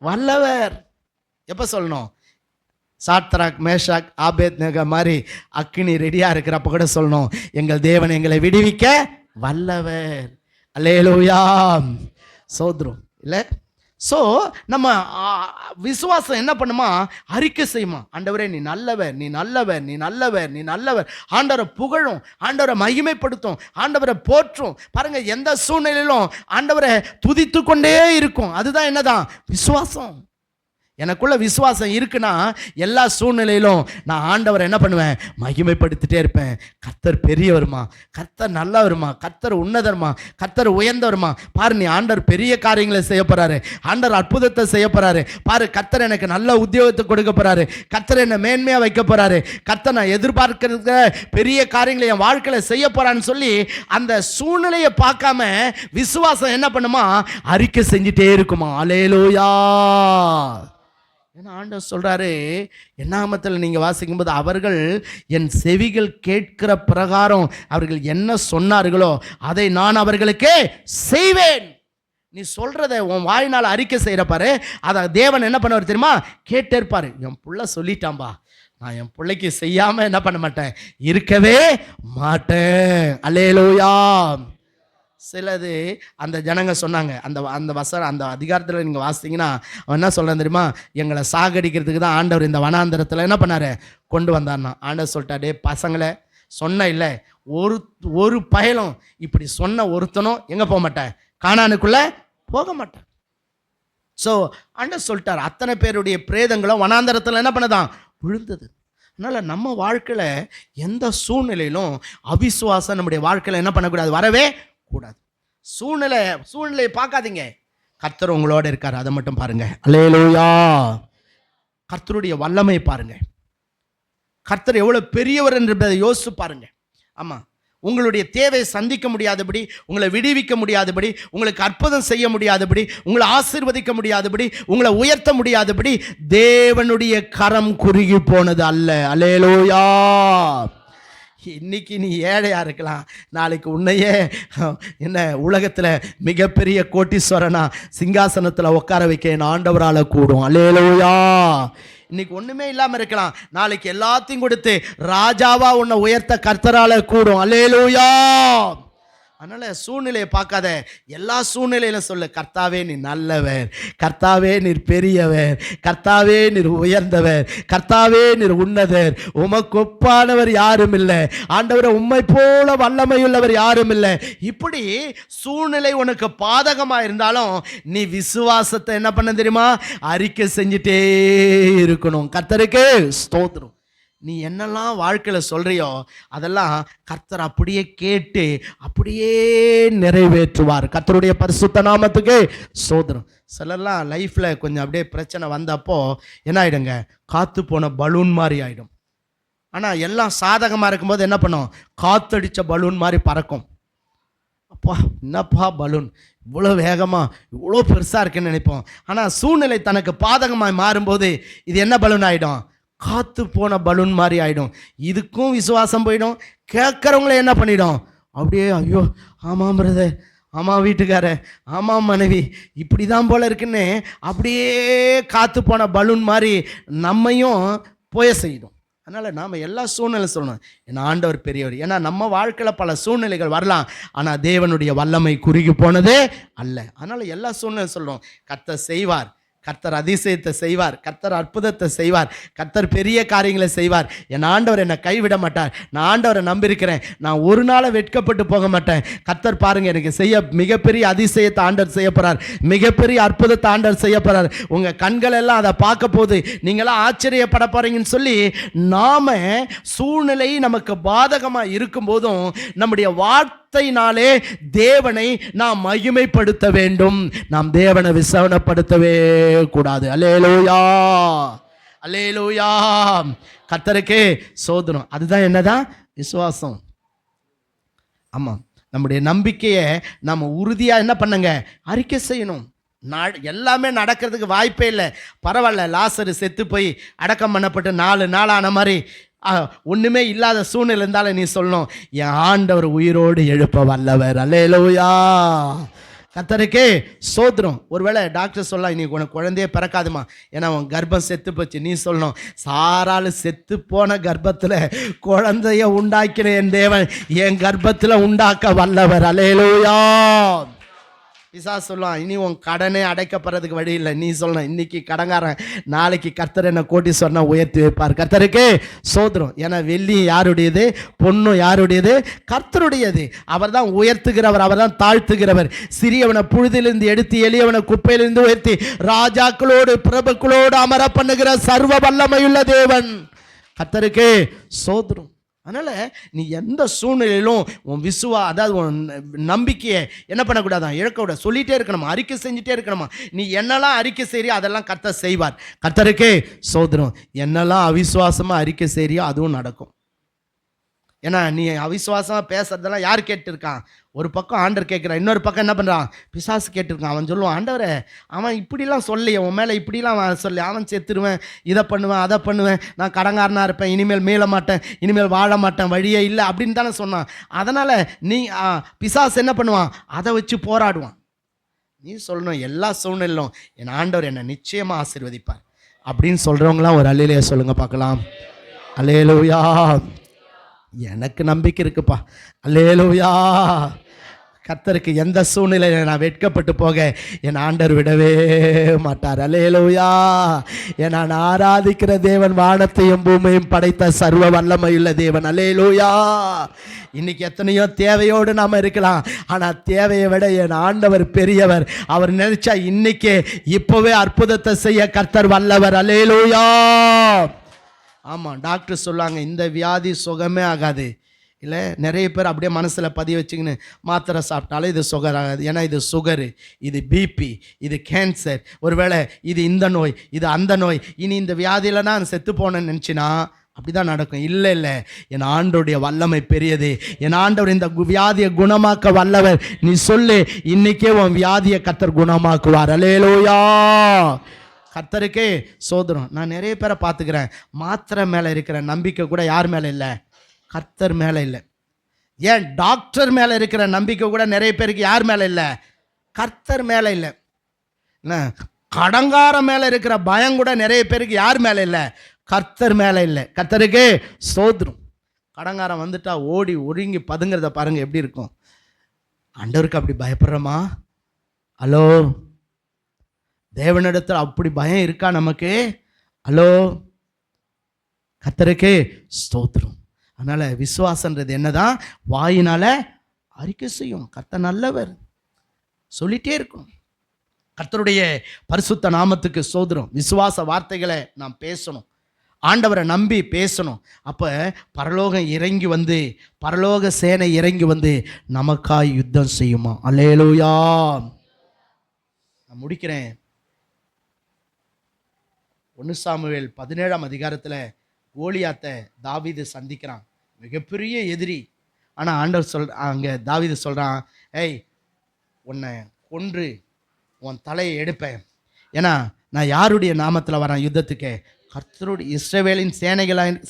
வல்லவர். எப்போ சொல்லணும்? சாத்ராக் மேஷாக் ஆபேத்நேகோ மாதிரி அக்கினி ரெடியாக இருக்கிறப்ப கூட சொல்லணும், எங்கள் தேவன் எங்களை விடுவிக்க வல்லவர். அல்லேலூயா. சோதரம் இல்லை? ஸோ நம்ம விசுவாசம் என்ன பண்ணுமா? அறிக்கை செய்யுமா, ஆண்டவரே நீ நல்லவர், நீ நல்லவர், நீ நல்லவர், நீ நல்லவர். ஆண்டவரை புகழும், ஆண்டவரை மகிமைப்படுத்தும், ஆண்டவரை போற்றும். பாருங்க, எந்த சூழ்நிலையிலும் ஆண்டவரை துதித்து கொண்டே இருக்கும். அதுதான் என்னதான்? விசுவாசம். எனக்குள்ள விசுவாசம் இருக்குன்னா எல்லா சூழ்நிலையிலும் நான் ஆண்டவரை என்ன பண்ணுவேன்? மகிமைப்படுத்திட்டே இருப்பேன். கர்த்தர் பெரியவருமா, கர்த்தர் நல்லவருமா, கர்த்தர் உன்னதருமா, கர்த்தர் உயர்ந்தவருமா. பாரு, நீ ஆண்டவர் பெரிய காரியங்களை செய்ய போறாரு, ஆண்டவர் அற்புதத்தை செய்ய போறாரு. பாரு, கர்த்தர் எனக்கு நல்ல உத்தியோகத்தை கொடுக்க போறாரு, கர்த்தர் என்னை மேன்மையா வைக்க போறாரு, கர்த்தர் நான் எதிர்பார்க்கிற பெரிய காரியங்களை என் வாழ்க்கையில செய்ய போறான்னு சொல்லி அந்த சூழ்நிலையை பார்க்காம விசுவாசம் என்ன பண்ணுமா? அறிக்கை செஞ்சுட்டே இருக்குமா. அல்லேலூயா. ஏன்னா ஆண்டவர் சொல்றாரு, என்னாமத்தில் நீங்க வாசிக்கும் போது, அவர்கள் என் செவிகள் கேட்கிற பிரகாரம் அவர்கள் என்ன சொன்னார்களோ அதை நான் அவர்களுக்கு செய்வேன். நீ சொல்றதை உன் வாயினால் அறிக்கை செய்யற பாரு, அதை தேவன் என்ன பண்ணுவார் தெரியுமா? கேட்டே இருப்பாரு. என் புள்ள சொல்லிட்டான்பா, நான் என் பிள்ளைக்கு செய்யாம என்ன பண்ண மாட்டேன், இருக்கவே மாட்டேன். அல்லேலூயா. சிலது அந்த ஜனங்க சொன்னாங்க, அந்த அந்த அதிகாரத்தில் நீங்கள் வாசித்தீங்கன்னா அவன் என்ன சொல்கிறான் தெரியுமா? எங்களை சாகடிக்கிறதுக்கு தான் ஆண்டவர் இந்த வனாந்தரத்தில் என்ன பண்ணார்? கொண்டு வந்தார்னா. ஆண்டவர் சொல்லிட்டா, டே பசங்களை சொன்ன இல்லை, ஒரு பயலும் இப்படி சொன்ன ஒருத்தனும் எங்கே போக மாட்டேன்? கானானுக்குள்ளே போக மாட்டேன். ஸோ ஆண்டவர் சொல்லிட்டார், அத்தனை பேருடைய பிரேதங்களும் வனாந்தரத்தில் என்ன பண்ணதான்? விழுந்தது. அதனால் நம்ம வாழ்க்கையில் எந்த சூழ்நிலையிலும் அவிசுவாசம் நம்முடைய வாழ்க்கையில் என்ன பண்ணக்கூடாது, வரவே கூடாது. சூழ்நிலையை பார்க்காதீங்க, கர்த்தர் உங்களோட இருக்கார், அதை மட்டும் பாருங்க. அல்லேலூயா. கர்த்தருடைய வல்லமை பாருங்க, கர்த்தர் எவ்வளவு பெரியவர் என்பதை யோசிச்சு பாருங்க. ஆமா, உங்களுடைய தேவையை சந்திக்க முடியாதபடி, உங்களை விடுவிக்க முடியாதபடி, உங்களுக்கு அற்புதம் செய்ய முடியாதபடி, உங்களை ஆசீர்வதிக்க முடியாதபடி, உங்களை உயர்த்த முடியாதபடி தேவனுடைய கரம் குறுகி போனது அல்ல. அல்லேலூயா. இன்னைக்கு நீ ஏழையா இருக்கலாம், நாளைக்கு உன்னையே என்ன உலகத்தில் மிகப்பெரிய கோட்டீஸ்வரனா சிங்காசனத்தில் உட்கார வைக்க என் ஆண்டவரால் கூடும். அல்லேலூயா. இன்னைக்கு ஒண்ணுமே இல்லாம இருக்கலாம், நாளைக்கு எல்லாத்தையும் கொடுத்து ராஜாவா உன்னை உயர்த்த கர்த்தரால கூடும். அல்லேலூயா. அதனால சூழ்நிலையை பார்க்காத, எல்லா சூழ்நிலையில சொல்லு, கர்த்தாவே நீ நல்லவர், கர்த்தாவே நீர் பெரியவர், கர்த்தாவே நீர் உயர்ந்தவர், கர்த்தாவே நீர் உன்னதர், உமக்கு ஒப்பானவர் யாரும் இல்லை, ஆண்டவரை உம்மை போல வல்லமையுள்ளவர் யாரும் இல்லை. இப்படி சூழ்நிலை உனக்கு பாதகமா இருந்தாலும் நீ விசுவாசத்தை என்ன பண்ண தெரியுமா, அறிக்கை செஞ்சுட்டே இருக்கணும். கர்த்தருக்கு ஸ்தோத்திரம். நீ என்னெல்லாம் வாழ்க்கையில் சொல்கிறியோ அதெல்லாம் கர்த்தர் அப்படியே கேட்டு அப்படியே நிறைவேற்றுவார். கர்த்தருடைய பரிசுத்த நாமத்துக்கு ஸ்தோத்திரம். சிலர்லாம் லைஃப்பில் கொஞ்சம் அப்படியே பிரச்சனை வந்தப்போ என்ன ஆகிடுங்க, காற்று போன பலூன் மாதிரி ஆகிடும். ஆனால் எல்லாம் சாதகமாக இருக்கும்போது என்ன பண்ணும், காற்றடித்த பலூன் மாதிரி பறக்கும். அப்பா என்னப்பா பலூன் இவ்வளோ வேகமாக இவ்வளோ பெருசாக இருக்குன்னு நினைப்போம். ஆனால் சூழ்நிலை தனக்கு பாதகமாக மாறும்போது இது என்ன பலூன் ஆகிடும், காற்று போன பலூன் மாதிரி ஆகிடும். இதுக்கும் விசுவாசம் போயிடும், கேட்குறவங்களே என்ன பண்ணிடும், அப்படியே ஐயோ ஆமாம் பிரதர், ஆமாம் வீட்டுக்கார, ஆமாம் மனைவி, இப்படி தான் போல இருக்குன்னு அப்படியே காற்று போன பலூன் மாதிரி நம்மையும் போய செய்யணும். அதனால் நாம் எல்லா சூழ்நிலை சொல்லணும், ஏன்னா ஆண்டவர் பெரியவர். ஏன்னா நம்ம வாழ்க்கையில் பல சூழ்நிலைகள் வரலாம், ஆனால் தேவனுடைய வல்லமை குறுகி போனதே அல்ல. அதனால் எல்லா சூழ்நிலை சொல்லணும், கர்த்தர் செய்வார், கர்த்தர் அதிசயத்தை செய்வார், கர்த்தர் அற்புதத்தை செய்வார், கர்த்தர் பெரிய காரியங்களை செய்வார். என் ஆண்டவர் என்னை கைவிட மாட்டார், நான் ஆண்டவரை நம்பியிருக்கிறேன், நான் ஒரு நாளை வெட்கப்பட்டு போக மாட்டேன். கர்த்தர் பாருங்க, எனக்கு செய்ய மிகப்பெரிய அதிசயத்தை ஆண்டவர் செய்ய போறார், மிகப்பெரிய அற்புதத்தை ஆண்டவர் செய்ய போறார். உங்க கண்கள் எல்லாம் அதை பார்க்க போது நீங்களாம் ஆச்சரியப்பட போறீங்கன்னு சொல்லி, நாம சூழ்நிலை நமக்கு பாதகமா இருக்கும் போதும் நம்முடைய வார்த்தையினாலே தேவனை நாம் மகிமைப்படுத்த வேண்டும், நாம் தேவனை விசவனப்படுத்தவே கூடாது. அல்லேலூயா. அல்லேலூயா. கர்த்தருக்கு சோதனம். அதுதான் என்னதான் விசுவாசம். ஆமா, நம்முடைய நம்பிக்கையை நம்ம உறுதியா என்ன பண்ணுங்க, அறிக்கை செய்யணும். எல்லாமே நடக்கிறதுக்கு வாய்ப்பே இல்லை. பரவாயில்ல, லாசரு செத்து போய் அடக்கம் பண்ணப்பட்டு 4 நாள் ஆன மாதிரி ஒண்ணுமே இல்லாத சூழ்நிலை இருந்தாலும் நீ சொல்லணும், என் ஆண்டவர் உயிரோடு எழுப்ப வல்லவர். அல்லேலூயா. கர்த்தருக்கு சோதரம். ஒருவேளை டாக்டர் சொல்லலாம், இன்னைக்கு உனக்கு குழந்தையே பிறக்காதுமா, ஏன்னா உன் கர்ப்பம் செத்து போச்சு. நீ சொல்லணும், சாரால் செத்து போன கர்ப்பத்தில் குழந்தைய உண்டாக்கின என் தேவன் என் கர்ப்பத்தில் உண்டாக்க வல்லவர். அல்லேலூயா. பிசாசு சொல்லுவான், இனி உன் கடனே அடைக்கப்படுறதுக்கு வழி இல்லை. நீ சொல்லணும், இன்னைக்கு கடங்காரன், நாளைக்கு கர்த்தர் என்ன கோட்டி சொன்னா உயர்த்தி வைப்பார். கர்த்தருக்கு சோதரம். ஏன்னா வெள்ளி யாருடையது, பொண்ணும் யாருடையது, கர்த்தருடையது. அவர் தான் உயர்த்துகிறவர், அவர் தான் தாழ்த்துகிறவர். சிறியவனை புழுதிலிருந்து எடுத்து எளியவனை குப்பையிலிருந்து உயர்த்தி ராஜாக்களோடு பிரபுக்களோடு அமர பண்ணுகிற சர்வ வல்லமையுள்ள தேவன். கர்த்தருக்கு சோதரம். அதனால் நீ எந்த சூழ்நிலையிலும் உன் அதாவது உன் நம்பிக்கையை என்ன பண்ணக்கூடாதான், இழக்கக்கூடாது. சொல்லிகிட்டே இருக்கணுமா, அறிக்கை செஞ்சுட்டே இருக்கணுமா. நீ என்னெல்லாம் அறிக்கை செய்றியோ அதெல்லாம் கர்த்தர் செய்வார். கர்த்தருக்கு சோதரம். என்னெல்லாம் அவிசுவாசமாக அறிக்கை செய்றியோ அதுவும் நடக்கும். ஏன்னா நீ அவிசுவாசமாக பேசுறதெல்லாம் யார் கேட்டுருக்கான், ஒரு பக்கம் ஆண்டவர் கேட்குறான், இன்னொரு பக்கம் என்ன பண்ணுறான், பிசாசு கேட்டிருக்கான். அவன் சொல்லுவான், ஆண்டவரை அவன் இப்படிலாம் சொல்லி உன் மேலே இப்படிலாம் சொல்லி அவன் செத்துருவேன், இதை பண்ணுவேன் அதை பண்ணுவேன், நான் கடங்காரனாக இருப்பேன், இனிமேல் மீள மாட்டேன், இனிமேல் வாழ மாட்டேன், வழியே இல்லை அப்படின்னு தானே சொன்னான். அதனால் நீ பிசாசு என்ன பண்ணுவான், அதை வச்சு போராடுவான். நீ சொல்லணும், எல்லா சூழ்நிலையிலும் என் ஆண்டவர் என்னை நிச்சயமாக ஆசீர்வதிப்பார் அப்படின்னு சொல்கிறவங்களாம் ஒரு அல்லேலூயா சொல்லுங்கள் பார்க்கலாம். அல்லேலூயா. எனக்கு நம்பிக்கை இருக்குப்பா. அல்லேலூயா. கர்த்தருக்கு எந்த சூழ்நிலையில் நான் வெட்கப்பட்டு போக என் ஆண்டவர் விடவே மாட்டார். அல்லேலூயா. நான் ஆராதிக்கிற தேவன் வானத்தையும் பூமியையும் படைத்த சர்வ வல்லமையுள்ள தேவன். அல்லேலூயா. இன்னைக்கு எத்தனையோ தேவையோடு நாம் இருக்கலாம், ஆனால் தேவையை விட என் ஆண்டவர் பெரியவர். அவர் நினைச்சா இன்னைக்கே இப்போவே அற்புதத்தை செய்ய கர்த்தர் வல்லவர். அல்லேலூயா. ஆமாம், டாக்டர் சொல்லுவாங்க இந்த வியாதி சுகமே ஆகாது. இல்லை, நிறைய பேர் அப்படியே மனசில் பதிய வச்சுக்கின்னு மாத்திரை சாப்பிட்டாலும் இது சுகர் ஆகாது. ஏன்னா இது சுகரு, இது பிபி, இது கேன்சர், ஒருவேளை இது இந்த நோய், இது அந்த நோய், இனி இந்த வியாதியில் நான் செத்து போனேன்னு நினச்சினா அப்படி தான் நடக்கும். இல்லை இல்லை, என் ஆண்டவருடைய வல்லமை பெரியது. என் ஆண்டவர் இந்த வியாதியை குணமாக்க வல்லவர். நீ சொல்லு, இன்னைக்கே உன் வியாதியை கர்த்தர் குணமாக்குவார். அல்லேலூயா. கர்த்தருக்கே சோதரம். நான் நிறைய பேரை பார்த்துக்கிறேன், மாத்திரை மேலே இருக்கிற நம்பிக்கை கூட யார் மேலே இல்லை? கர்த்தர் மேலே இல்லை. ஏன் டாக்டர் மேலே இருக்கிற நம்பிக்கை கூட நிறைய பேருக்கு யார் மேலே இல்லை? கர்த்தர் மேலே இல்லை. என்ன, கடங்கார மேலே இருக்கிற பயம் கூட நிறைய பேருக்கு யார் மேலே இல்லை? கர்த்தர் மேலே இல்லை. கர்த்தருக்கே ஸ்தோத்திரம். கடங்காரம் வந்துட்டா ஓடி ஒடுங்கி பதுங்கிறத பாருங்க எப்படி இருக்கும். ஆண்டவருக்கு அப்படி பயப்படுறோமா? ஹலோ, தேவனிடத்தில் அப்படி பயம் இருக்கா நமக்கு? ஹலோ, கர்த்தருக்கே ஸ்தோத்திரம். அதனால் விசுவாசன்றது என்னதான்? வாயினால் அறிக்கை செய்யும், கர்த்தர் நல்லவர் சொல்லிட்டே இருக்கும். கர்த்தருடைய பரிசுத்த நாமத்துக்கு ஸ்தோத்திரம். விசுவாச வார்த்தைகளை நாம் பேசணும், ஆண்டவரை நம்பி பேசணும். அப்போ பரலோகம் இறங்கி வந்து, பரலோக சேனை இறங்கி வந்து நமக்காய் யுத்தம் செய்யுமா? அல்லேலூயா. நான் முடிக்கிறேன். 1 சாமுவேல் 17ஆம் அதிகாரத்தில் கோலியாத்தை தாவீது சந்திக்கிறான். மிகப்பெரிய எதிரி. ஆனால் ஆண்டவர் அங்கே தாவீது சொல்கிறான், ஏய், உன்னை கொன்று உன் தலையை எடுப்பேன். ஏன்னா நான் யாருடைய நாமத்தில் வரேன் யுத்தத்துக்கு? கர்த்தருடைய, இஸ்ரவேலின்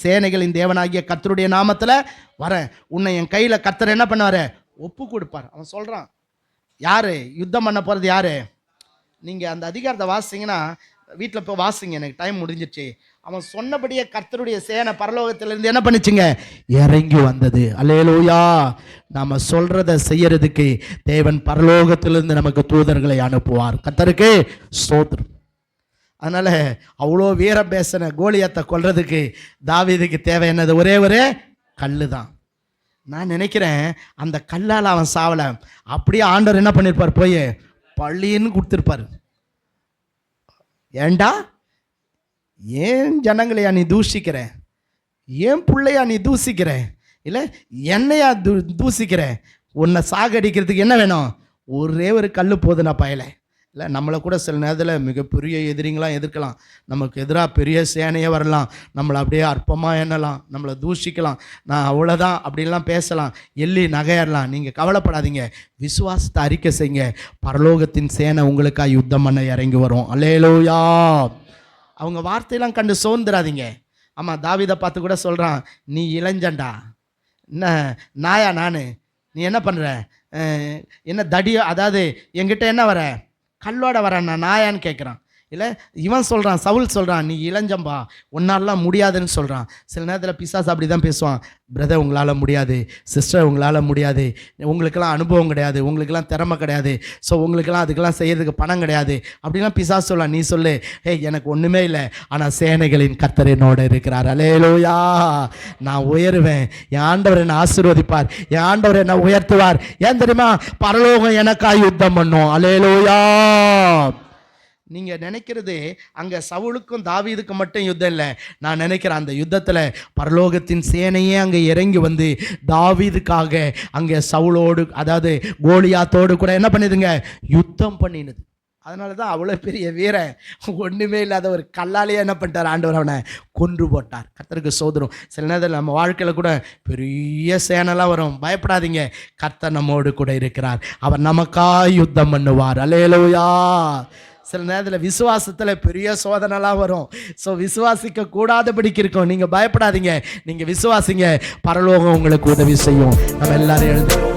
சேனைகளின் தேவனாகிய கர்த்தருடைய நாமத்தில் வரேன். உன்னை என் கையில் கர்த்தர் என்ன பண்ணுவார்? ஒப்பு கொடுப்பார். அவன் சொல்கிறான். யார் யுத்தம் பண்ண போகிறது? யார்? நீங்கள் அந்த அதிகாரத்தை வாசிங்கன்னா, வீட்டில் போய் வாசிங்க, எனக்கு டைம் முடிஞ்சிச்சு. அவன் சொன்னபடியே கர்த்தருடைய சேனை பரலோகத்திலிருந்து என்ன பண்ணிச்சுங்க? இறங்கி வந்தது. அல்லேலூயா. நாம் சொல்கிறத செய்யறதுக்கு தேவன் பரலோகத்திலிருந்து நமக்கு தூதர்களை அனுப்புவார். கர்த்தருக்கு ஸ்தோத்திரம். அதனால் அவ்வளோ வீரம் பேசின கோலியாத்தை கொல்றதுக்கு தாவீதுக்கு தேவை என்னது? ஒரே கல்லு தான். நான் நினைக்கிறேன் அந்த கல்லால் அவன் சாவலை, அப்படியே ஆண்டவர் என்ன பண்ணியிருப்பார்? போய் பள்ளின்னு கொடுத்துருப்பார். ஏண்டா, ஏன் ஜனங்களையா நீ தூஷிக்கிற? ஏன் பிள்ளையா நீ தூசிக்கிற? இல்லை, என்னையா தூசிக்கிற? உன்னை சாகடிக்கிறதுக்கு என்ன வேணும்? ஒரே ஒரு கல் போதுனா பயலை. இல்லை, நம்மளை கூட சில நேரத்தில் மிகப்பெரிய எதிரிங்களாம் எதிர்க்கலாம், நமக்கு எதிராக பெரிய சேனையே வரலாம், நம்மளை அப்படியே அற்பமாக எண்ணலாம், நம்மளை தூஷிக்கலாம், நான் அவ்வளோதான் அப்படின்லாம் பேசலாம், எள்ளி நகையறலாம். நீங்கள் கவலைப்படாதீங்க, விசுவாசத்தை அறிக்கை செய்யுங்க, பரலோகத்தின் சேனை உங்களுக்காக யுத்தம் பண்ண இறங்கி வரும். அல்லேலூயா. அவங்க வார்த்தையெல்லாம் கண்டு சோர்ந்துடாதீங்க. ஆமாம், தாவீதை பார்த்து கூட சொல்கிறான், நீ இளைஞண்டா, என்ன நாயா நான், நீ என்ன பண்ணுற? என்ன தடியோ, அதாவது என்கிட்ட என்ன வர? கல்லோட வரேன், நான் நாயான்னு கேட்குறான். இல்லை, இவன் சொல்கிறான், சவுல் சொல்கிறான், நீ இளைஞம்பா, உன்னாலாம் முடியாதுன்னு சொல்கிறான். சில நேரத்தில் பிசாசு அப்படி தான் பேசுவான். பிரதர், உங்களால் முடியாது. சிஸ்டர், உங்களால் முடியாது. உங்களுக்கெல்லாம் அனுபவம் கிடையாது, உங்களுக்கெல்லாம் திறமை கிடையாது, ஸோ உங்களுக்கெல்லாம் அதுக்கெல்லாம் செய்யறதுக்கு பணம் கிடையாது அப்படிலாம் பிசாசு சொல்லலாம். நீ சொல்லு, எனக்கு ஒன்றுமே இல்லை, ஆனால் சேனைகளின் கர்த்தர் என்னோடு இருக்கிறார். அல்லேலூயா. நான் உயருவேன், என் ஆண்டவர் என்னை ஆசீர்வதிப்பார், என் ஆண்டவர் என்னை உயர்த்துவார். ஏன் தெரியுமா? பரலோகம் எனக்காக யுத்தம் பண்ணும். அல்லேலூயா. நீங்கள் நினைக்கிறது அங்கே சவுலுக்கும் தாவீதுக்கும் மட்டும் யுத்தம் இல்லை. நான் நினைக்கிறேன் அந்த யுத்தத்தில் பரலோகத்தின் சேனையே அங்கே இறங்கி வந்து தாவீதுக்காக அங்கே சவுலோடு, அதாவது கோலியாத்தோடு கூட என்ன பண்ணிதுங்க? யுத்தம் பண்ணினது. அதனால தான் அவ்வளோ பெரிய வீரன், ஒன்றுமே இல்லாத ஒரு கல்லாலேயே என்ன பண்ணிட்டார்? ஆண்டவர் அவனை கொன்று போட்டார். கர்த்தருக்கு சோதரம். சில நேரத்தில் நம்ம வாழ்க்கையில் கூட பெரிய சேனைலாம் வரும், பயப்படாதீங்க, கர்த்தர் நம்மோடு கூட இருக்கிறார், அவர் நமக்காய் யுத்தம் பண்ணுவார். அல்லேலூயா. சில நேரத்தில் விசுவாசத்தில் பெரிய சோதனைலாம் வரும். ஸோ விசுவாசிக்க கூடாதபடிக்கு இருக்கும். நீங்கள் பயப்படாதீங்க, நீங்கள் விசுவாசிங்க, பரலோகம் உங்களுக்கு உதவி செய்யும். நம்ம எல்லாரும் எழுந்து